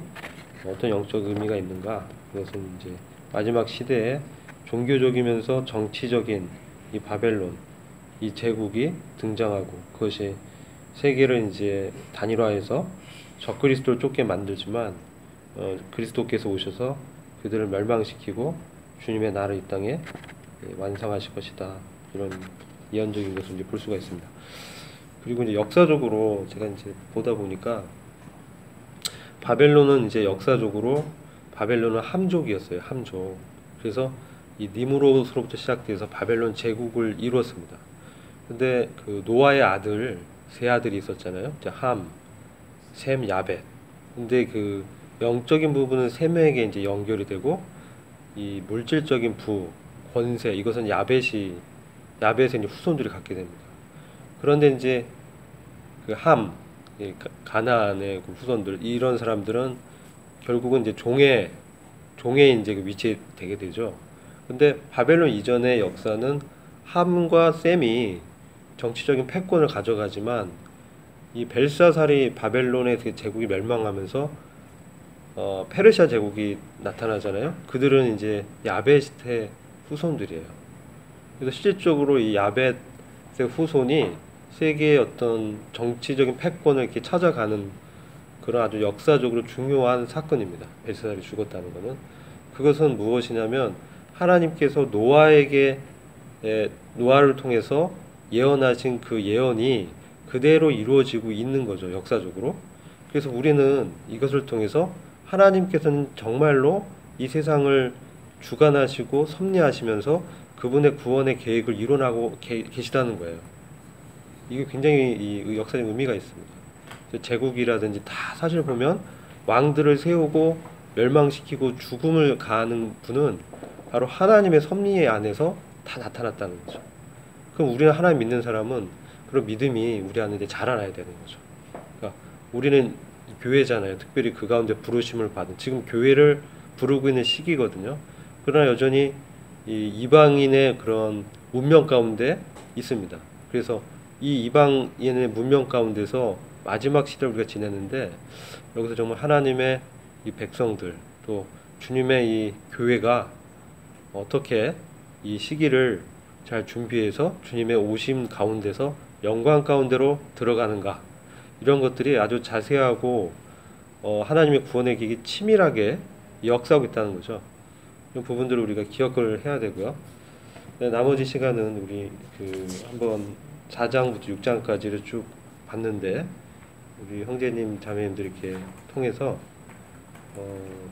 어떤 영적 의미가 있는가, 그것은 이제 마지막 시대에 종교적이면서 정치적인 이 바벨론, 이 제국이 등장하고 그것이 세계를 이제 단일화해서 적그리스도를 쫓게 만들지만 그리스도께서 오셔서 그들을 멸망시키고 주님의 나라를 이 땅에 완성하실 것이다. 이런 예언적인 것을 이제 볼 수가 있습니다. 그리고 이제 역사적으로 제가 이제 보다 보니까 바벨론은 이제 역사적으로 바벨론은 함족이었어요. 함족. 그래서 이 니무롯으로부터 시작돼서 바벨론 제국을 이루었습니다. 근데 그 노아의 아들, 세 아들이 있었잖아요. 이제 함, 셈, 야벳. 근데 그 영적인 부분은 셈에게 이제 연결이 되고, 이 물질적인 부, 권세, 이것은 야벳의 이제 후손들이 갖게 됩니다. 그런데 이제 그 함, 가나안의 그 후손들, 이런 사람들은 결국은 이제 종의 이제 그 위치에 되게 되죠. 근데 바벨론 이전의 역사는 함과 셈이 정치적인 패권을 가져가지만 이 벨사살이 바벨론의 그 제국이 멸망하면서 페르시아 제국이 나타나잖아요. 그들은 이제 야벳의 후손들이에요. 그래서 실질적으로 이 야벳의 후손이 세계의 어떤 정치적인 패권을 이렇게 찾아가는 그런 아주 역사적으로 중요한 사건입니다. 벨사살이 죽었다는 것은. 그것은 무엇이냐면 하나님께서 노아를 통해서 예언하신 그 예언이 그대로 이루어지고 있는 거죠. 역사적으로. 그래서 우리는 이것을 통해서 하나님께서는 정말로 이 세상을 주관하시고 섭리하시면서 그분의 구원의 계획을 이뤄나가고 계시다는 거예요. 이게 굉장히 이 역사적 의미가 있습니다. 제국이라든지 다 사실 보면 왕들을 세우고 멸망시키고 죽음을 가하는 분은 바로 하나님의 섭리 안에서 다 나타났다는 거죠. 그럼 우리는 하나님 믿는 사람은 그런 믿음이 우리 안에 이제 자라나야 되는 거죠. 그러니까 우리는 교회잖아요. 특별히 그 가운데 부르심을 받은, 지금 교회를 부르고 있는 시기거든요. 그러나 여전히 이 이방인의 그런 문명 가운데 있습니다. 그래서 이 이방인의 문명 가운데서 마지막 시대를 우리가 지내는데, 여기서 정말 하나님의 이 백성들, 또 주님의 이 교회가 어떻게 이 시기를 잘 준비해서 주님의 오심 가운데서 영광 가운데로 들어가는가, 이런 것들이 아주 자세하고 하나님의 구원의 계획이 치밀하게 역사하고 있다는 거죠. 이런 부분들을 우리가 기억을 해야 되고요. 나머지 시간은 우리 한번 4장부터 6장까지를 쭉 봤는데 우리 형제님 자매님들 이렇게 통해서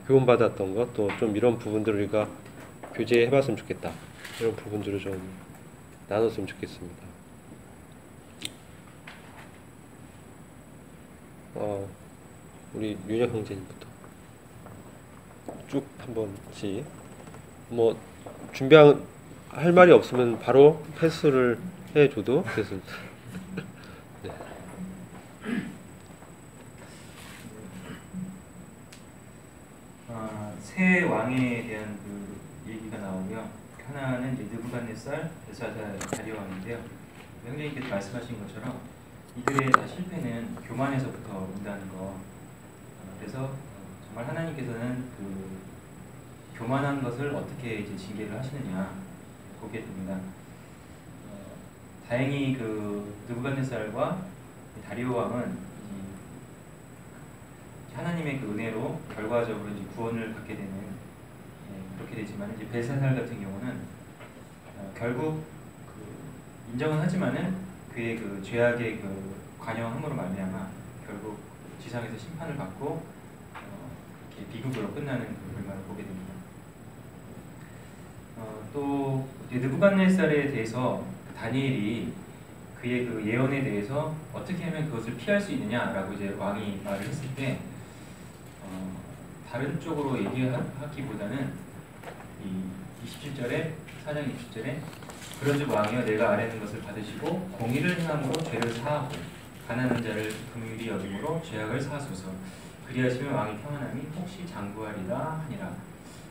교훈받았던 것 또 좀 이런 부분들을 우리가 교제해봤으면 좋겠다. 이런 부분들을 좀 나눴으면 좋겠습니다. 우리 윤혁 형제님부터 쭉 한 번씩 뭐 준비할 말이 없으면 바로 패스를 해줘도 됐습니다. 네. 세 왕에 대한 그 얘기가 나오고요. 하나는 이제 느부갓네살, 벨사살, 다리오 왕인데요. 형제님께서 말씀하신 것처럼 이들의 다 실패는 교만에서부터 온다는 거. 그래서 정말 하나님께서는 그 교만한 것을 어떻게 이제 징계를 하시느냐 보게 됩니다. 다행히 그 느부갓네살과 다리오 왕은 하나님의 그 은혜로 결과적으로 이제 구원을 받게 되는 그렇게 되지만 이제 벨사살 같은 경우는 결국 그 인정은 하지만은 그의 그 죄악의 그 관여함으로 말미암아 결국 지상에서 심판을 받고 이렇게 비극으로 끝나는 그 결과를 보게 됩니다. 또 느부갓네살에 대해서 다니엘이 그의 그 예언에 대해서 어떻게 하면 그것을 피할 수 있느냐라고 이제 왕이 말을 했을 때 다른 쪽으로 얘기하기보다는 이 27절에 4장 27절에 그런즉 왕이여 내가 아뢰는 것을 받으시고 공의를 행함으로 죄를 사하고 가난한 자를 긍휼히 여김으로 죄악을 사하소서 그리하시면 왕의 평안함이 혹시 장구하리라 하니라.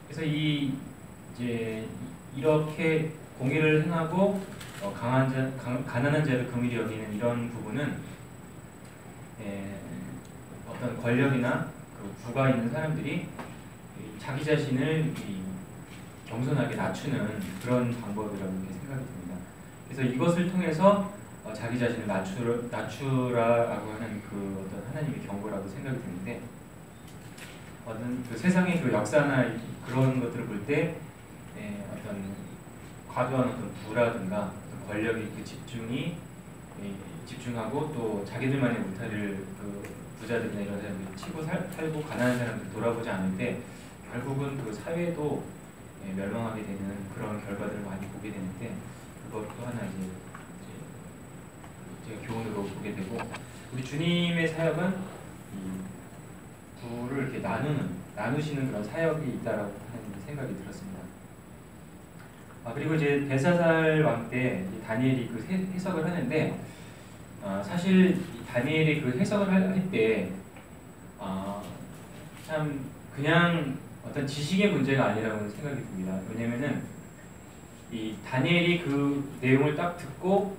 그래서 이제 이렇게 공의를 행하고 가난한 자를 긍휼히 여기는 이런 부분은 어떤 권력이나 그 부가 있는 사람들이 자기 자신을 겸손하게 낮추는 그런 방법이라고 이렇게 생각이 듭니다. 그래서 이것을 통해서 자기 자신을 낮추라고 하는 그 어떤 하나님의 경고라고 생각이 드는데 어떤 그 세상의 그 역사나 그런 것들을 볼 때 어떤 과도한 어떤 부라든가 어떤 권력의 그 집중하고 또 자기들만의 울타리를 그 부자들이나 이런 사람들이 치고 살고 가난한 사람들 돌아보지 않을 때 결국은 그 사회도 멸망하게 되는 그런 결과들을 많이 보게 되는데 그것도 하나 이제 제가 교훈으로 보게 되고 우리 주님의 사역은 이 부를 이렇게 나누시는 그런 사역이 있다라고 하는 생각이 들었습니다. 그리고 이제 벨사살 왕 때 다니엘이 그 해석을 하는데 사실 다니엘이 그 해석을 할 때 참 그냥 어떤 지식의 문제가 아니라고 생각이 듭니다. 왜냐면은 이 다니엘이 그 내용을 딱 듣고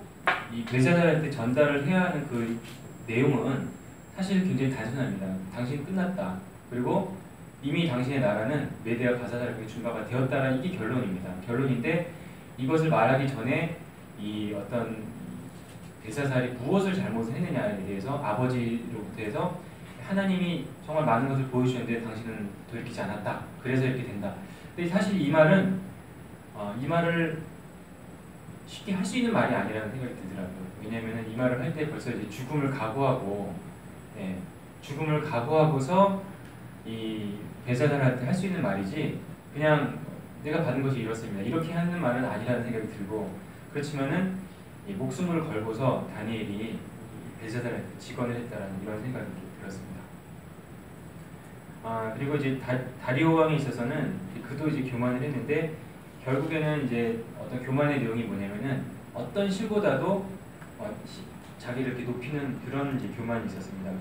이 벨사살한테 전달을 해야 하는 그 내용은 사실 굉장히 단순합니다. 당신이 끝났다. 그리고 이미 당신의 나라는 메대와 가사다르게 준바가 되었다라는 이게 결론입니다. 결론인데 이것을 말하기 전에 이 어떤 벨사살이 무엇을 잘못했느냐에 대해서 아버지로부터 해서 하나님이 정말 많은 것을 보여주셨는데 당신은 돌이키지 않았다. 그래서 이렇게 된다. 근데 사실 이 말은 이 말을 쉽게 할 수 있는 말이 아니라는 생각이 들더라고요. 왜냐하면 이 말을 할 때 벌써 이제 죽음을 각오하고 죽음을 각오하고서 이 벨사살한테 할 수 있는 말이지 그냥 내가 받은 것이 이렇습니다. 이렇게 하는 말은 아니라는 생각이 들고 그렇지만은 이 목숨을 걸고서 다니엘이 벨사살한테 직언을 했다라는 이런 생각이 들었습니다. 그리고 이제 다리오 왕에 있어서는 그도 이제 교만을 했는데 결국에는 이제 어떤 교만의 내용이 뭐냐면은 어떤 신보다도 자기를 이렇게 높이는 그런 이제 교만이 있었습니다.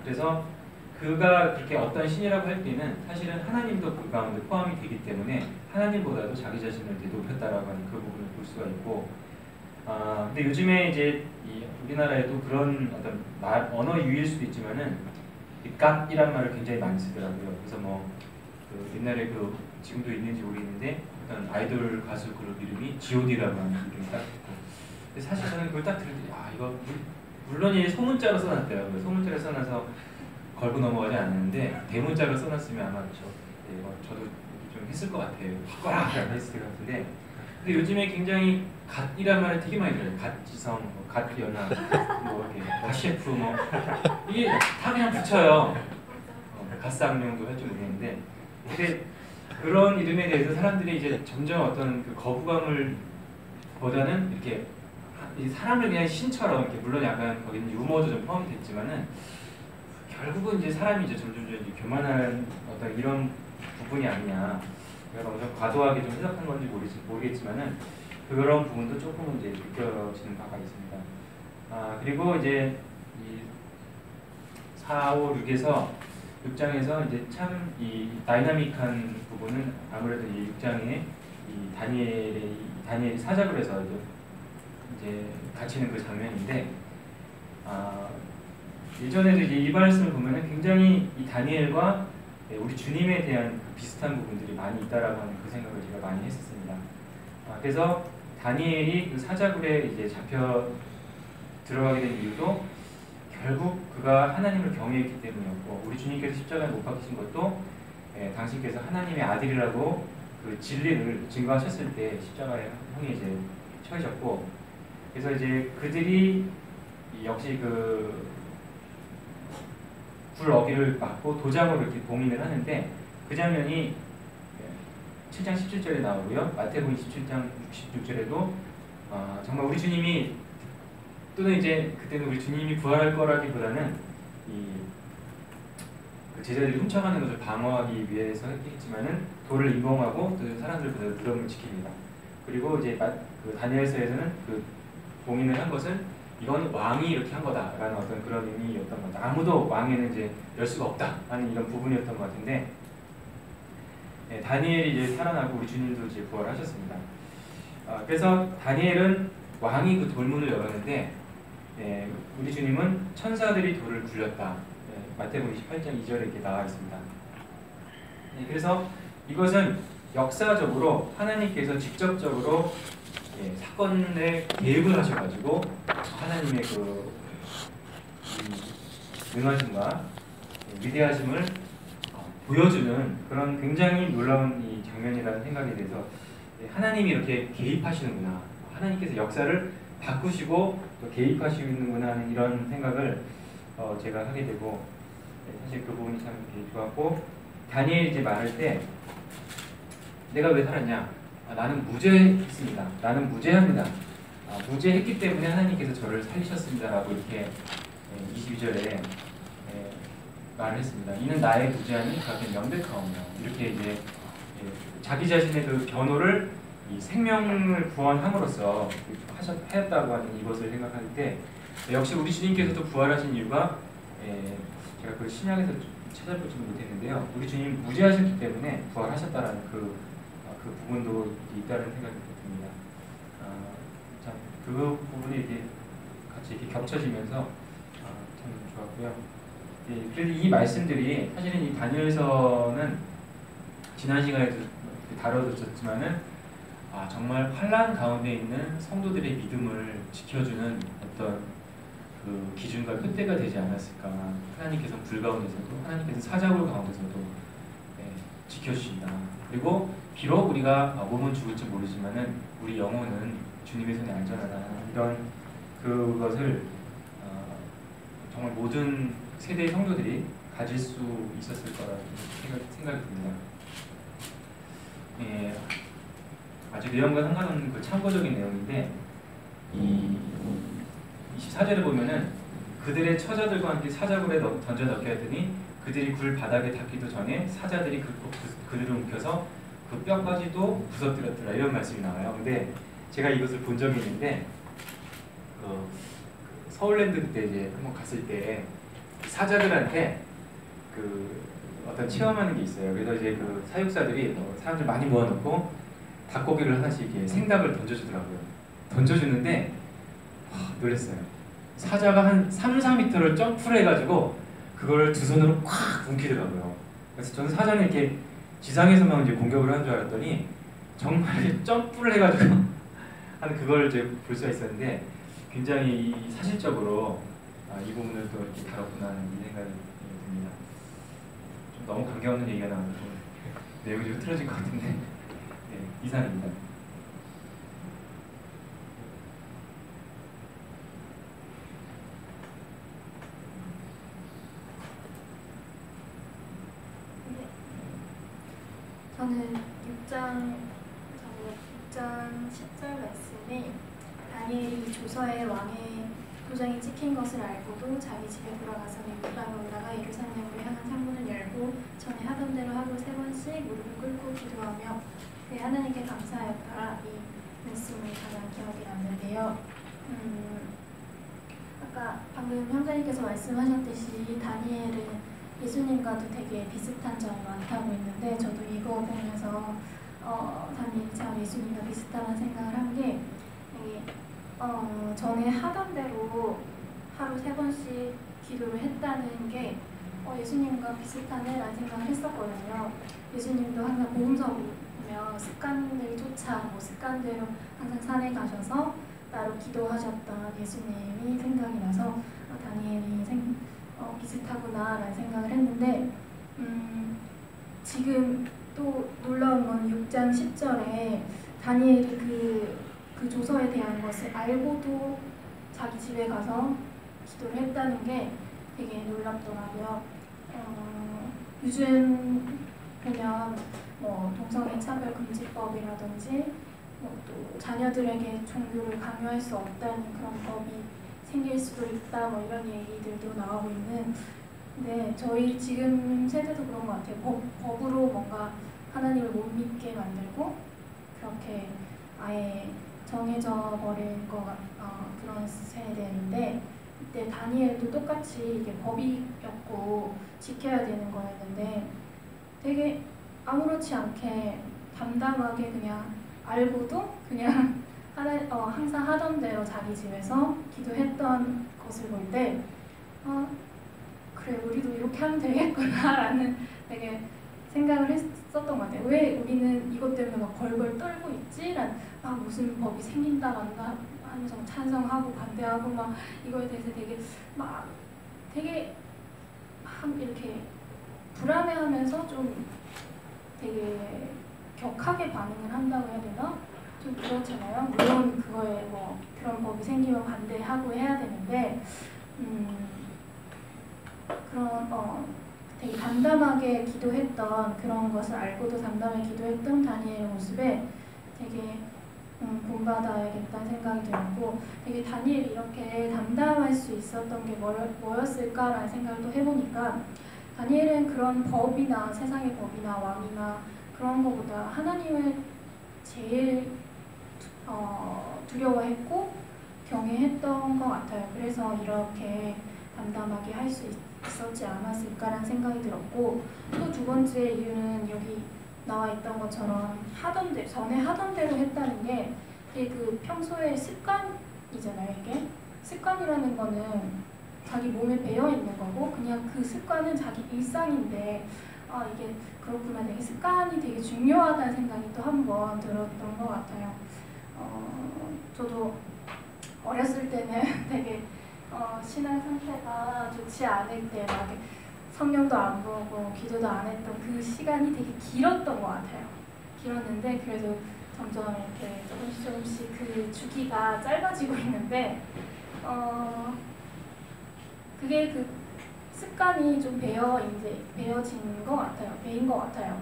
그래서 그가 그렇게 어떤 신이라고 할 때는 사실은 하나님도 그 가운데 포함이 되기 때문에 하나님보다도 자기 자신을 이렇게 높였다라고 하는 그 부분을 볼 수가 있고 근데 요즘에 이제 이 우리나라에도 그런 어떤 언어 유희일 수도 있지만은 갓이란 말을 굉장히 많이 쓰더라고요. 그래서 그 옛날에 지금도 있는지 모르겠는데 어떤 아이돌 가수 그룹 이름이 G.O.D라고 하는 이름이 딱 있고 근데 사실 저는 그걸 딱 들을 때 이거 물론 이 소문자로 써놨대요. 소문자로 써놔서 걸고 넘어가지 않는데 대문자로 써놨으면 아마 저도 좀 했을 것 같아요. 바꿔라! 라고 했을 것 같은데 근데 요즘에 굉장히 갓이란 말을 되게 많이 들어요. 갓지성, 뭐 갓연아, 뭐 이렇게 갓셰프 뭐 이게 다 그냥 붙여요. 갓쌍용도 할 줄 모르겠는데, 근데 그런 이름에 대해서 사람들이 이제 점점 어떤 그 거부감을 보다는 이렇게 이 사람을 그냥 신처럼 이렇게, 물론 약간 거기는 유머도 좀 포함이 됐지만은 결국은 이제 사람이 이제 점점 이제 교만한 어떤 이런 부분이 아니냐. 내가 엄청 과도하게 좀 해석한 건지 모르겠지만은 그런 부분도 조금은 이제 느껴지는 바가 있습니다. 그리고 이제 이 4, 5, 6에서 6장에서 이제 참 이 다이나믹한 부분은 아무래도 이 6장에 이 다니엘이 사작을 해서 이제 갇히는 그 장면인데, 예전에도 이제 이 말씀을 보면은 굉장히 이 다니엘과 우리 주님에 대한 그 비슷한 부분들이 많이 있다라고 하는 그 생각을 제가 많이 했었습니다. 그래서 다니엘이 그 사자굴에 이제 잡혀 들어가게 된 이유도 결국 그가 하나님을 경외했기 때문이었고, 우리 주님께서 십자가에 못 박히신 것도 당신께서 하나님의 아들이라고 그 진리를 증거하셨을 때 십자가에 형이 이제 처해졌고, 그래서 이제 그들이 역시 그 굴 어기를 맞고 도장으로 이렇게 봉인을 하는데, 그 장면이 7장 17절에 나오고요. 마태복음 27장 66절에도 정말 우리 주님이, 또는 이제 그때는 우리 주님이 부활할 거라기보다는 그 제자들이 훔쳐가는 것을 방어하기 위해서 했겠지만은 돌을 임봉하고 또 사람들보다 무덤을 지킵니다. 그리고 이제 그 다니엘서에서는 그 봉인을 한 것은 이건 왕이 이렇게 한 거다라는 어떤 그런 의미였던 것 같아요. 아무도 왕에는 이제 열 수가 없다라는 이런 부분이었던 것 같은데, 다니엘이 이제 살아나고 우리 주님도 이제 부활하셨습니다. 그래서 다니엘은 왕이 그 돌문을 열었는데, 우리 주님은 천사들이 돌을 굴렸다. 마태복음 28장 2절에 이렇게 나와 있습니다. 그래서 이것은 역사적으로 하나님께서 직접적으로 사건에 개입을 하셔가지고 하나님의 그 능하심과 위대하심을 보여주는 그런 굉장히 놀라운 이 장면이라는 생각에 대해서 하나님이 이렇게 개입하시는구나, 하나님께서 역사를 바꾸시고 또 개입하시는구나 하는 이런 생각을 제가 하게 되고, 사실 그 부분이 참 좋았고, 다니엘이 이제 말할 때 내가 왜 살았냐? 나는 무죄했습니다. 나는 무죄합니다. 무죄했기 때문에 하나님께서 저를 살리셨습니다라고 이렇게 22절에 말을 했습니다. 이는 나의 무죄함이 그에게 명백하오며, 이렇게 이제 자기 자신의 그 변호를 이 생명을 구원함으로써 하셨다고 하는 이것을 생각할 때, 역시 우리 주님께서도 부활하신 이유가, 제가 그 신약에서 찾아보지 못했는데요, 우리 주님 무죄하셨기 때문에 부활하셨다라는 그 부분도 있다는 생각이 듭니다. 참 그 부분이 이렇게 같이 이렇게 겹쳐지면서 참 좋았고요. 그래서 이 말씀들이 사실은 이 다니엘서는 지난 시간에도 다뤄졌지만은 정말 환난 가운데 있는 성도들의 믿음을 지켜주는 어떤 그 기준과 끈대가 되지 않았을까. 하나님께서 불 가운데서도, 하나님께서 사자굴 가운데서도 지켜주신다. 그리고 비록 우리가 몸은 죽을지 모르지만은 우리 영혼은 주님의 손에 안전하다. 이런 그것을 정말 모든 세대의 성도들이 가질 수 있었을 거라고 생각이 듭니다. 아주 내용과 상관없는 그 참고적인 내용인데, 이 24절에 보면은 그들의 처자들과 함께 사자굴에 던져 넣게 하더니 그들이 굴 바닥에 닿기도 전에 사자들이 그들을 움켜서 그 뼈까지도 부서뜨렸더라, 이런 말씀이 나와요. 근데 제가 이것을 본 적이 있는데, 서울랜드 그때 이제 한번 갔을 때 사자들한테 그 어떤 체험하는 게 있어요. 그래서 이제 그 사육사들이 사람들 많이 모아놓고 닭고기를 하나씩 이렇게 생닭을 던져주더라고요. 던져주는데 놀랐어요. 사자가 한 3, 4m를 점프를 해가지고 그걸 두 손으로 콱 움키더라고요. 그래서 저는 사자는 이렇게 지상에서만 이제 공격을 하는 줄 알았더니 정말 점프를 해가지고 하는 그걸 이제 볼 수가 있었는데, 굉장히 사실적으로 이 부분을 또 이렇게 다뤘구나 하는 이 생각이 듭니다. 좀 너무 관계없는 얘기가 나와서 내용이 좀 흐트러질 것 같은데, 이상입니다. 저는 6장 10절 말씀이 다니엘이 조서에 왕의 도장이 찍힌 것을 알고도 자기 집에 돌아가서 미국 땅에 올라가 예루살렘으로 향한 창문을 열고 전에 하던 대로 하루 3번씩 무릎을 꿇고 기도하며 그의 하나님께 감사하였더라. 이 말씀이 가장 기억에 남는데요. 아까 방금 형사님께서 말씀하셨듯이 다니엘은 예수님과도 되게 비슷한 점이 많다고 했는데 저도 이거 보면서 다니엘이 참 예수님과 비슷하다는 생각을 한 게 전에 하던 대로 하루 3번씩 기도를 했다는 게 예수님과 비슷하네라는 생각을 했었거든요. 예수님도 항상 복음서 보면 습관을 쫓아 습관대로 항상 산에 가셔서 따로 기도하셨던 예수님이 생각이 나서 다니엘이 비슷하구나라는 생각을 했는데 지금 또 놀라운 건 6장 10절에 다니엘이 그 조서에 대한 것을 알고도 자기 집에 가서 기도를 했다는 게 되게 놀랍더라고요. 요즘 보면 동성애 차별 금지법이라든지 또 자녀들에게 종교를 강요할 수 없다는 그런 법이 생길 수도 있다 이런 얘기들도 나오고 있는. 근데 저희 지금 세대도 그런 것 같아요. 법으로 뭔가 하나님을 못 믿게 만들고 그렇게 아예 정해져 버린 그런 세대인데 이때 다니엘도 똑같이 이게 법이었고 지켜야 되는 거였는데 되게 아무렇지 않게 담담하게 그냥 알고도 그냥 항상 하던 대로 자기 집에서 기도했던 것을 볼 때 그래 우리도 이렇게 하면 되겠구나라는 되게 생각을 했었던 것 같아요. 왜 우리는 이것 때문에 막 벌벌 떨고 있지? 무슨 법이 생긴다 만다 하면서 찬성하고 반대하고 막 이거에 대해서 되게 이렇게 불안해하면서 좀 되게 격하게 반응을 한다고 해야 되나? 좀 그렇잖아요. 물론 그거에 그런 법이 생기면 반대하고 해야 되는데 되게 담담하게 기도했던 그런 것을 알고도 담담하게 기도했던 다니엘의 모습에 되게 본받아야겠다는 생각이 들었고 되게 다니엘이 이렇게 담담할 수 있었던 게 뭐였을까라는 생각을 또 해보니까 다니엘은 그런 법이나 세상의 법이나 왕이나 그런 것보다 하나님을 제일 두려워했고 경외했던 것 같아요. 그래서 이렇게 담담하게 할 수 있었지 않았을까라는 생각이 들었고 또 두 번째 이유는 여기 나와 있던 것처럼 전에 하던 대로 했다는 게 되게 그 평소의 습관이잖아요. 이게 습관이라는 거는 자기 몸에 배어 있는 거고 그냥 그 습관은 자기 일상인데 이게 그렇구나. 되게 습관이 되게 중요하다는 생각이 또 한 번 들었던 것 같아요. 저도 어렸을 때는 되게 신앙 상태가 좋지 않을 때 막 성경도 안 보고 기도도 안 했던 그 시간이 되게 길었던 것 같아요. 길었는데 그래도 점점 이렇게 조금씩 그 주기가 짧아지고 있는데 그게 그 습관이 좀 배어진 것 같아요. 배인 것 같아요.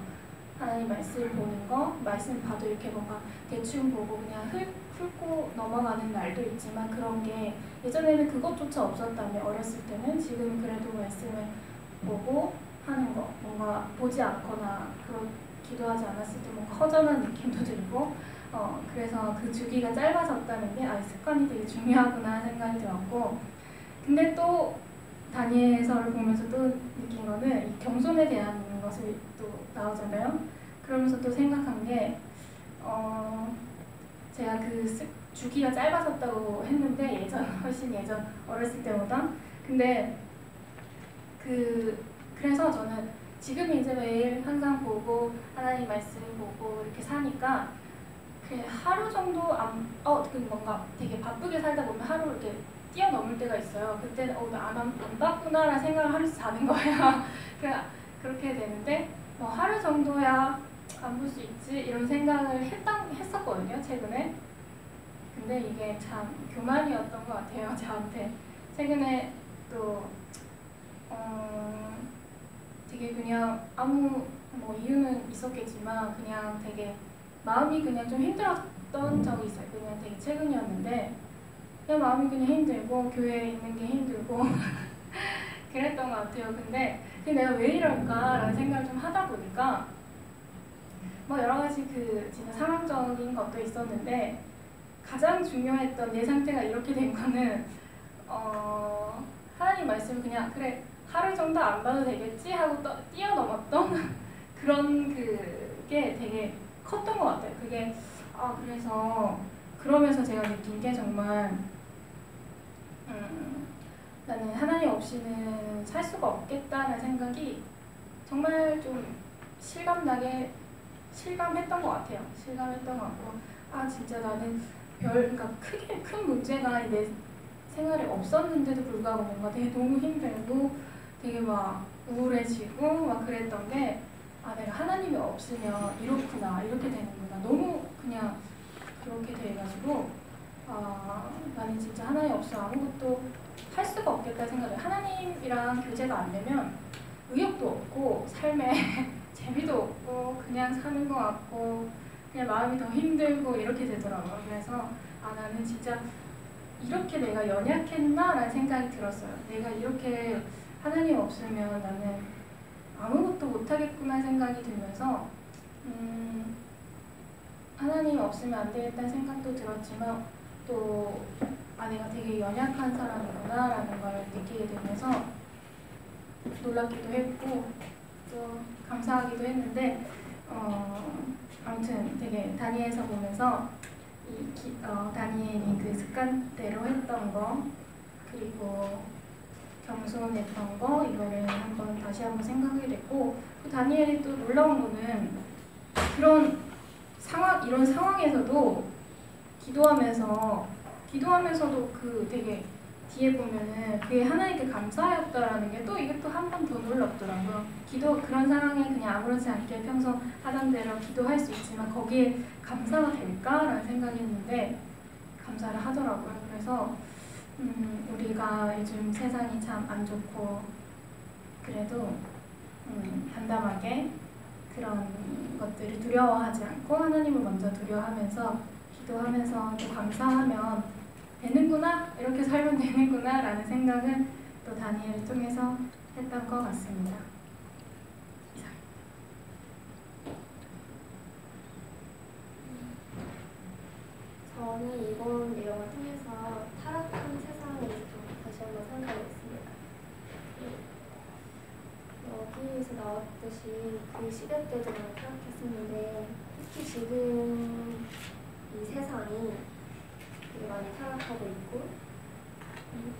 하나님 말씀을 보는 거, 말씀 봐도 이렇게 뭔가 대충 보고 그냥 훑고 넘어가는 날도 있지만 그런 게 예전에는 그것조차 없었다면 어렸을 때는 지금 그래도 말씀을 보고 하는 거, 뭔가 보지 않거나 기도하지 않았을 때 뭔가 허전한 느낌도 들고 그래서 그 주기가 짧아졌다는 게 습관이 되게 중요하구나 생각이 들었고 근데 또 다니엘서를 보면서 또 느낀 거는 이 겸손에 대한 것을 또 나오잖아요. 그러면서 또 생각한 게 제가 그 주기가 짧아졌다고 했는데 훨씬 예전 어렸을 때보다 근데 그래서 저는 지금 이제 매일 항상 보고 하나님 말씀 보고 이렇게 사니까 하루 정도 뭔가 되게 바쁘게 살다 보면 하루 이렇게 뛰어넘을 때가 있어요. 그때는 안 봤구나라는 생각을 하면서 자는 거예요. 그렇게 되는데 하루 정도야 안 볼 수 있지 이런 생각을 했었거든요. 최근에. 근데 이게 참 교만이었던 것 같아요. 저한테. 최근에 또 되게 그냥 아무 뭐 이유는 있었겠지만 그냥 되게 마음이 그냥 좀 힘들었던 적이 있어요. 그냥 되게 최근이었는데 그냥 마음이 그냥 힘들고 교회에 있는 게 힘들고 그랬던 것 같아요. 근데 내가 왜 이럴까라는 생각을 좀 하다 보니까 뭐 여러 가지 그 진짜 상황적인 것도 있었는데 가장 중요했던 내 상태가 이렇게 된 거는 하나님 말씀 그냥 그래 하루 정도 안 봐도 되겠지 하고 뛰어넘었던 그런 그게 되게 컸던 것 같아요. 그게 그래서 그러면서 제가 느낀 게 정말 나는 하나님 없이는 살 수가 없겠다는 생각이 정말 좀 실감했던 것 같아요. 실감했던 것 같고 진짜 나는 그러니까 크게 큰 문제가 내 생활에 없었는데도 불구하고 뭔가 되게 너무 힘들고 되게 막 우울해지고 막 그랬던 게 내가 하나님이 없으면 이렇구나 이렇게 되는구나 너무 그냥 그렇게 돼가지고 나는 진짜 하나님 없으면 아무것도 할 수가 없겠다 생각을 하나님이랑 교제가 안 되면 의욕도 없고 삶에 재미도 없고 그냥 사는 것 같고 그냥 마음이 더 힘들고 이렇게 되더라고요. 그래서 나는 진짜 이렇게 내가 연약했나? 라는 생각이 들었어요. 내가 이렇게 하나님 없으면 나는 아무것도 못하겠구나 생각이 들면서 하나님 없으면 안 되겠다는 생각도 들었지만 또 내가 되게 연약한 사람이구나 라는 걸 느끼게 되면서 놀랍기도 했고 또 감사하기도 했는데 아무튼 되게 다니엘서 보면서 다니엘이 그 습관대로 했던 거 그리고 겸손했던 거 이거를 다시 한번 생각하게 됐고 또 다니엘이 또 놀라운 거는 이런 상황에서도 기도하면서도 그 되게 뒤에 보면은 그게 하나님께 감사하였다라는 게 또 이게 또 한 번 더 놀랍더라고요. 그런 상황에 그냥 아무렇지 않게 평소 하던 대로 기도할 수 있지만 거기에 감사가 될까라는 생각이 했는데 감사를 하더라고요. 그래서 우리가 요즘 세상이 참 안 좋고 그래도 담담하게 그런 것들을 두려워하지 않고 하나님을 먼저 두려워하면서 기도하면서 또 감사하면 되는구나 이렇게 살면 되는구나 라는 생각은 또 다니엘을 통해서 했던 것 같습니다. 이상. 저는 이번 내용을 통해서 타락한 세상에 좀 다시 한번 생각해봤습니다. 여기에서 나왔듯이 그 시대 때도 많이 타락했었는데 특히 지금 이 세상이 되게 많이 타락하고 있고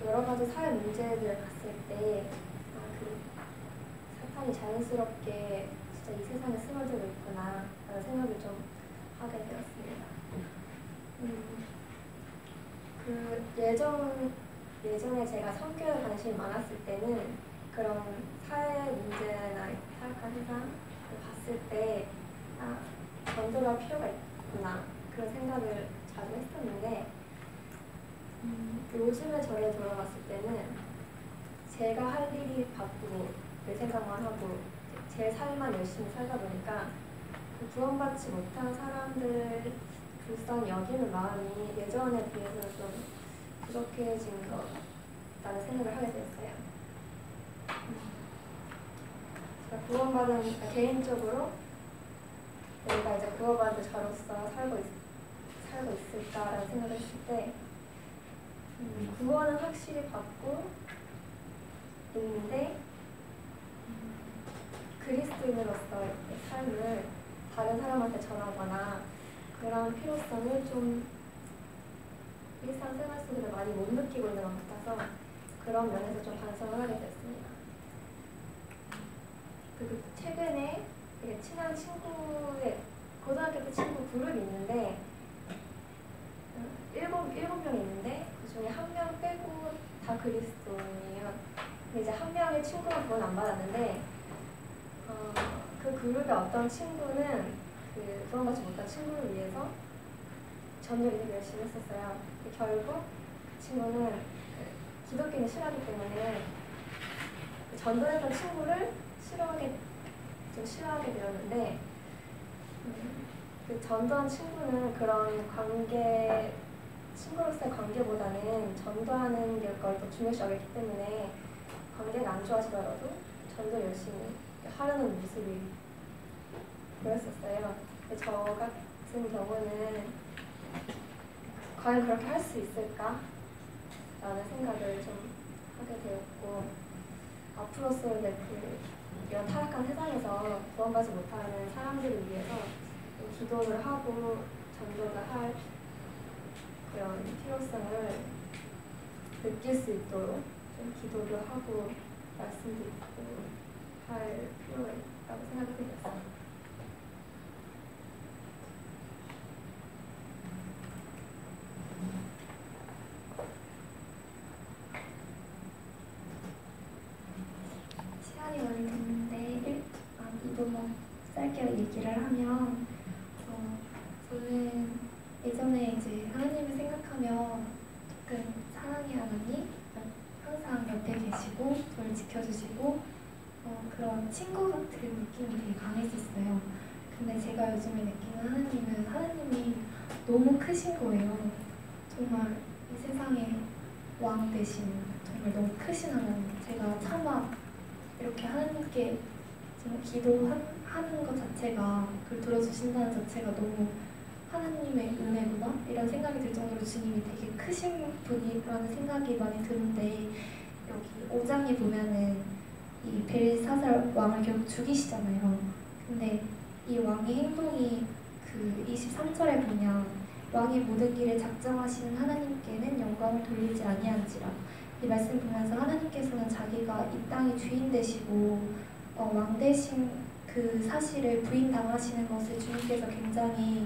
여러 가지 사회 문제들을 봤을 때 그 사탄이 자연스럽게 진짜 이 세상에 스며들고 있구나 라는 생각을 좀 하게 되었습니다. 그 예전에 제가 성교에 관심이 많았을 때는 그런 사회 문제나 타락한 세상을 봤을 때 건드릴 필요가 있구나 그런 생각을 자주 했었는데 요즘의 저를 돌아봤을 때는 제가 할 일이 바쁘고 내 생각만 하고 제 삶만 열심히 살다 보니까 그 구원받지 못한 사람들 불쌍히 여기는 마음이 예전에 비해서 좀 부족해진 것 같다는 생각을 하게 됐어요. 제가 개인적으로 내가 이제 구원받은 자로서 살고 있을까라는 생각을 했을 때 구원은 확실히 받고 있는데 그리스도인으로서의 삶을 다른 사람한테 전하거나 그런 필요성을 좀 일상생활 속에서 많이 못 느끼고 있는 것 같아서 그런 면에서 좀 반성을 하게 됐습니다. 그리고 최근에 되게 친한 친구의 고등학교 때 친구 그룹이 있는데 7명이 있는데 그 중에 1명 빼고 다 그리스도인이에요. 근데 이제 한 명의 친구가 구원 안 받았는데 그 그룹의 어떤 친구는 그 구원받지 못한 친구를 위해서 전율이 되게 열심히 했었어요. 결국 그 친구는 기독교인을 싫어하기 때문에 그 전도했던 친구를 싫어하게 좀 싫어하게 되었는데 그 전도한 친구는 그런 관계 친구로서의 관계보다는 전도하는 걸 더 중요시하기 때문에 관계가 안 좋아지더라도 전도 열심히 하려는 모습이 보였었어요. 근데 저 같은 경우는 과연 그렇게 할 수 있을까? 라는 생각을 좀 하게 되었고 앞으로서의 이런 타락한 세상에서 구원받지 못하는 사람들을 위해서 기도를 하고 전도를 할 그런 필요성을 느낄 수 있도록 좀 기도를 하고 말씀 듣고 할 필요가 있다고 생각이 들었어요. 시간이 많이 됐는데 이도만 짧게 얘기를 하면 저는 예전에 이제 하나님을 생각하면 조금 사랑의 하나님 항상 옆에 계시고 저를 지켜주시고 그런 친구 같은 느낌이 되게 강했었어요. 근데 제가 요즘에 느끼는 하나님이 너무 크신 거예요. 정말 이 세상의 왕 되신 정말 너무 크신 하나님. 제가 차마 이렇게 하나님께 정말 기도하는 것 자체가 그걸 들어주신다는 자체가 너무 하나님의 은혜구나 이런 생각이 들 정도로 주님이 되게 크신 분이라는 생각이 많이 드는데 여기 5장에 보면은 이 벨사살 왕을 결국 죽이시잖아요. 근데 이 왕의 행동이 그 23절에 보면 왕의 모든 길을 작정하시는 하나님께는 영광을 돌리지 아니한지라. 이 말씀 보면서 하나님께서는 자기가 이 땅의 주인 되시고 왕 되신 그 사실을 부인당하시는 것을 주님께서 굉장히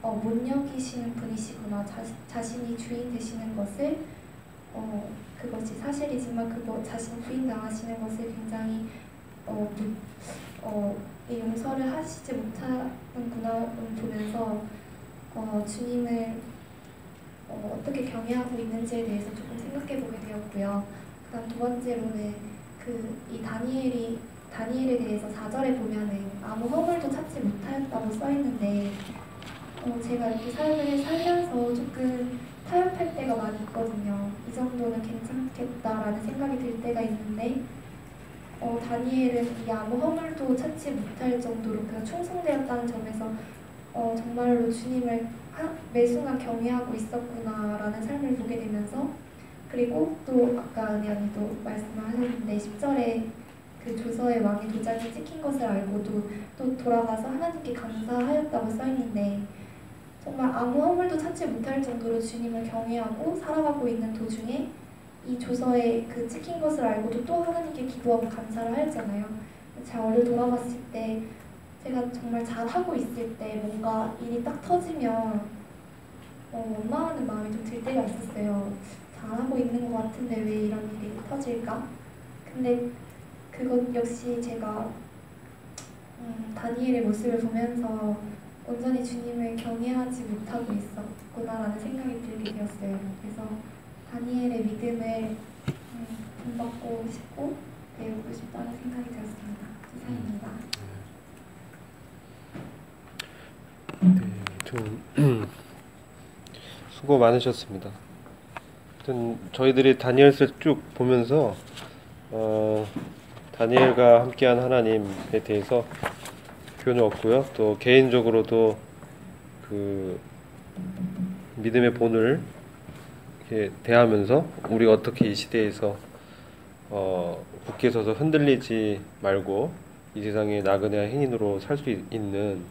못 여기시는 분이시구나. 자신이 주인 되시는 것을 그것이 사실이지만 그거 자신 부인당하시는 것을 굉장히 용서를 하시지 못하는구나 보면서 주님을 어떻게 경외하고 있는지에 대해서 조금 생각해보게 되었고요. 그다음 두 번째로는 이 다니엘에 대해서 4절에 보면은 아무 허물도 찾지 못하였다고 써있는데 제가 이렇게 삶을 살면서 조금 타협할 때가 많이 있거든요. 이 정도는 괜찮겠다라는 생각이 들 때가 있는데 다니엘은 이 아무 허물도 찾지 못할 정도로 그냥 충성되었다는 점에서 정말로 주님을 매 순간 경외하고 있었구나라는 삶을 보게 되면서 그리고 또 아까 은혜 언니도 말씀을 하셨는데 10절에 그 조서의 왕의 도장이 찍힌 것을 알고도 또 돌아가서 하나님께 감사하였다고 써있는데 정말 아무 허물도 찾지 못할 정도로 주님을 경외하고 살아가고 있는 도중에 이 조서에 그 찍힌 것을 알고도 또 하나님께 기도하고 감사를 하였잖아요. 제가 어릴 돌아봤을 때 제가 정말 잘하고 있을 때 뭔가 일이 딱 터지면 원망하는 마음이 좀 들 때가 있었어요. 잘하고 있는 것 같은데 왜 이런 일이 터질까? 근데 그것 역시 제가 다니엘의 모습을 보면서 온전히 주님을 경외하지 못하고 있었구나라는 생각이 들게 되었어요. 그래서 다니엘의 믿음을 본받고 싶고 배우고 싶다는 생각이 들었습니다. 이상입니다. 좀 수고 많으셨습니다. 하여튼 저희들이 다니엘서를 쭉 보면서 다니엘과 함께한 하나님에 대해서 표현을 얻고요. 또 개인적으로도 그 믿음의 본을 이렇게 대하면서 우리가 어떻게 이 시대에서 굳게 서서 흔들리지 말고 이 세상의 나그네와 행인으로 살 수 있는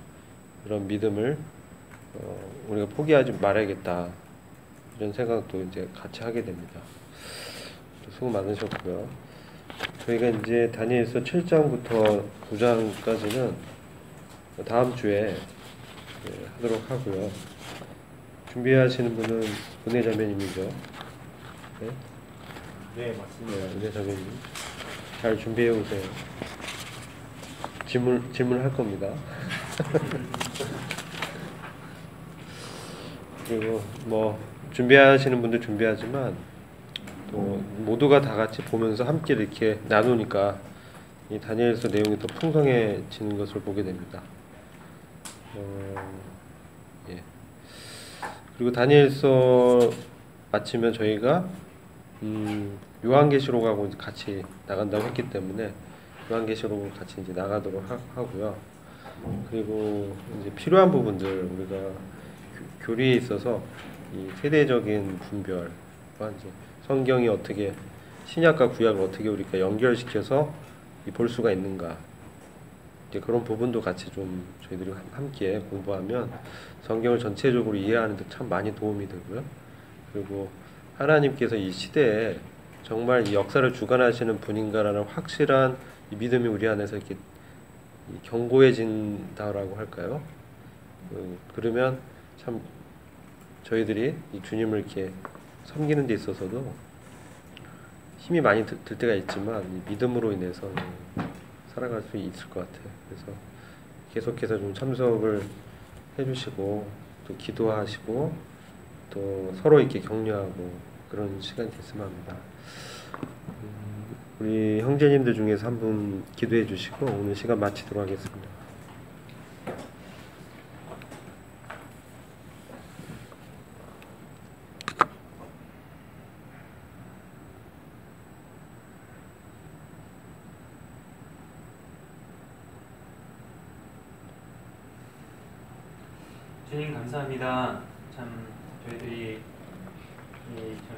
그런 믿음을 우리가 포기하지 말아야겠다 이런 생각도 이제 같이 하게 됩니다. 수고 많으셨고요. 저희가 이제 다니엘서 7장부터 9장까지는 다음 주에 하도록 하고요. 준비하시는 분은 은혜 자매님이죠. 네? 네, 맞습니다. 네, 은혜 자매님 잘 준비해 오세요. 질문할 겁니다. 그리고 뭐 준비하시는 분들 준비하지만 또 모두가 다 같이 보면서 함께 이렇게 나누니까 이 다니엘서 내용이 더 풍성해지는 것을 보게 됩니다. 예. 그리고 다니엘서 마치면 저희가 요한계시록하고 같이 나간다고 했기 때문에 요한계시록을 같이 이제 나가도록 하고요. 그리고 이제 필요한 부분들 우리가 교리에 있어서 이 세대적인 분별과 이제 성경이 어떻게 신약과 구약을 어떻게 우리가 연결시켜서 볼 수가 있는가, 이제 그런 부분도 같이 좀 저희들이 함께 공부하면 성경을 전체적으로 이해하는 데 참 많이 도움이 되고요. 그리고 하나님께서 이 시대에 정말 이 역사를 주관하시는 분인가라는 확실한 이 믿음이 우리 안에서 이렇게 견고해진다라고 할까요? 그러면 참 저희들이 이 주님을 이렇게 섬기는 데 있어서도 힘이 많이 들 때가 있지만 이 믿음으로 인해서 살아갈 수 있을 것 같아요. 그래서 계속해서 좀 참석을 해주시고 또 기도하시고 또 서로 이렇게 격려하고 그런 시간이 됐으면 합니다. 우리 형제님들 중에서 한 분 기도해 주시고 오늘 시간 마치도록 하겠습니다. 주님 감사합니다. 참 저희들이 참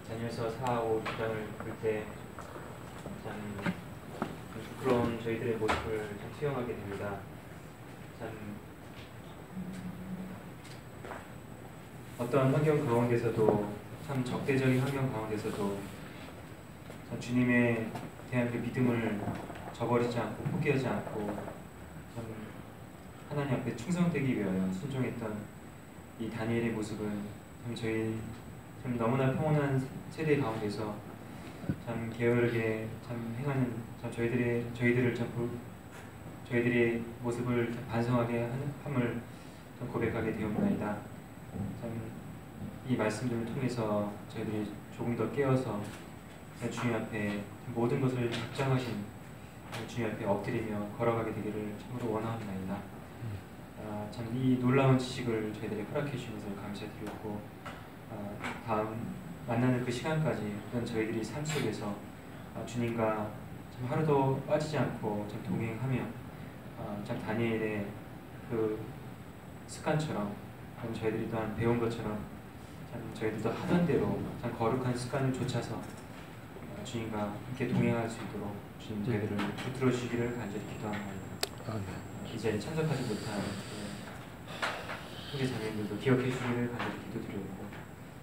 다니엘서 4호 9장을 볼 때 참 부끄러운 저희들의 모습을 참 수용하게 됩니다. 참 어떤 환경 가운데서도 참 적대적인 환경 가운데서도 참 주님에 대한 그 믿음을 저버리지 않고 포기하지 않고 참 하나님 앞에 충성되기 위하여 순종했던 이 다니엘의 모습은 참 저희 참 너무나 평온한 세대 가운데서 참 게으르게 참 행하는 참 저희들의 모습을 반성하게 함을 참 고백하게 되옵나이다. 참 이 말씀들을 통해서 저희들이 조금 더 깨어서 주님 앞에 모든 것을 작정하신 주님 앞에 엎드리며 걸어가게 되기를 참으로 원하옵나이다. 참 이 놀라운 지식을 저희들이 허락해 주시면서 감사드리고 다음 만나는 그 시간까지 저희들이 삶 속에서 주님과 참 하루도 빠지지 않고 참 동행하며 참 다니엘의 그 습관처럼 참 저희들이 또한 배운 것처럼 참 저희들도 하던 대로 참 거룩한 습관을 쫓아서 주님과 함께 동행할 수 있도록 주님 저희들을 붙들어 주시기를 간절히 기도합니다. 이제 참석하지 못한 형제 자매님들도 기억해 주시기를 간절히 기도드리고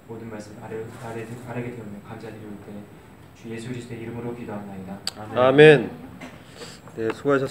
모든 말씀 아뢰게 되오며 감사드리올 때 주 예수 그리스도의 이름으로 기도합나이다. 아멘. 네, 수고하셨습니다.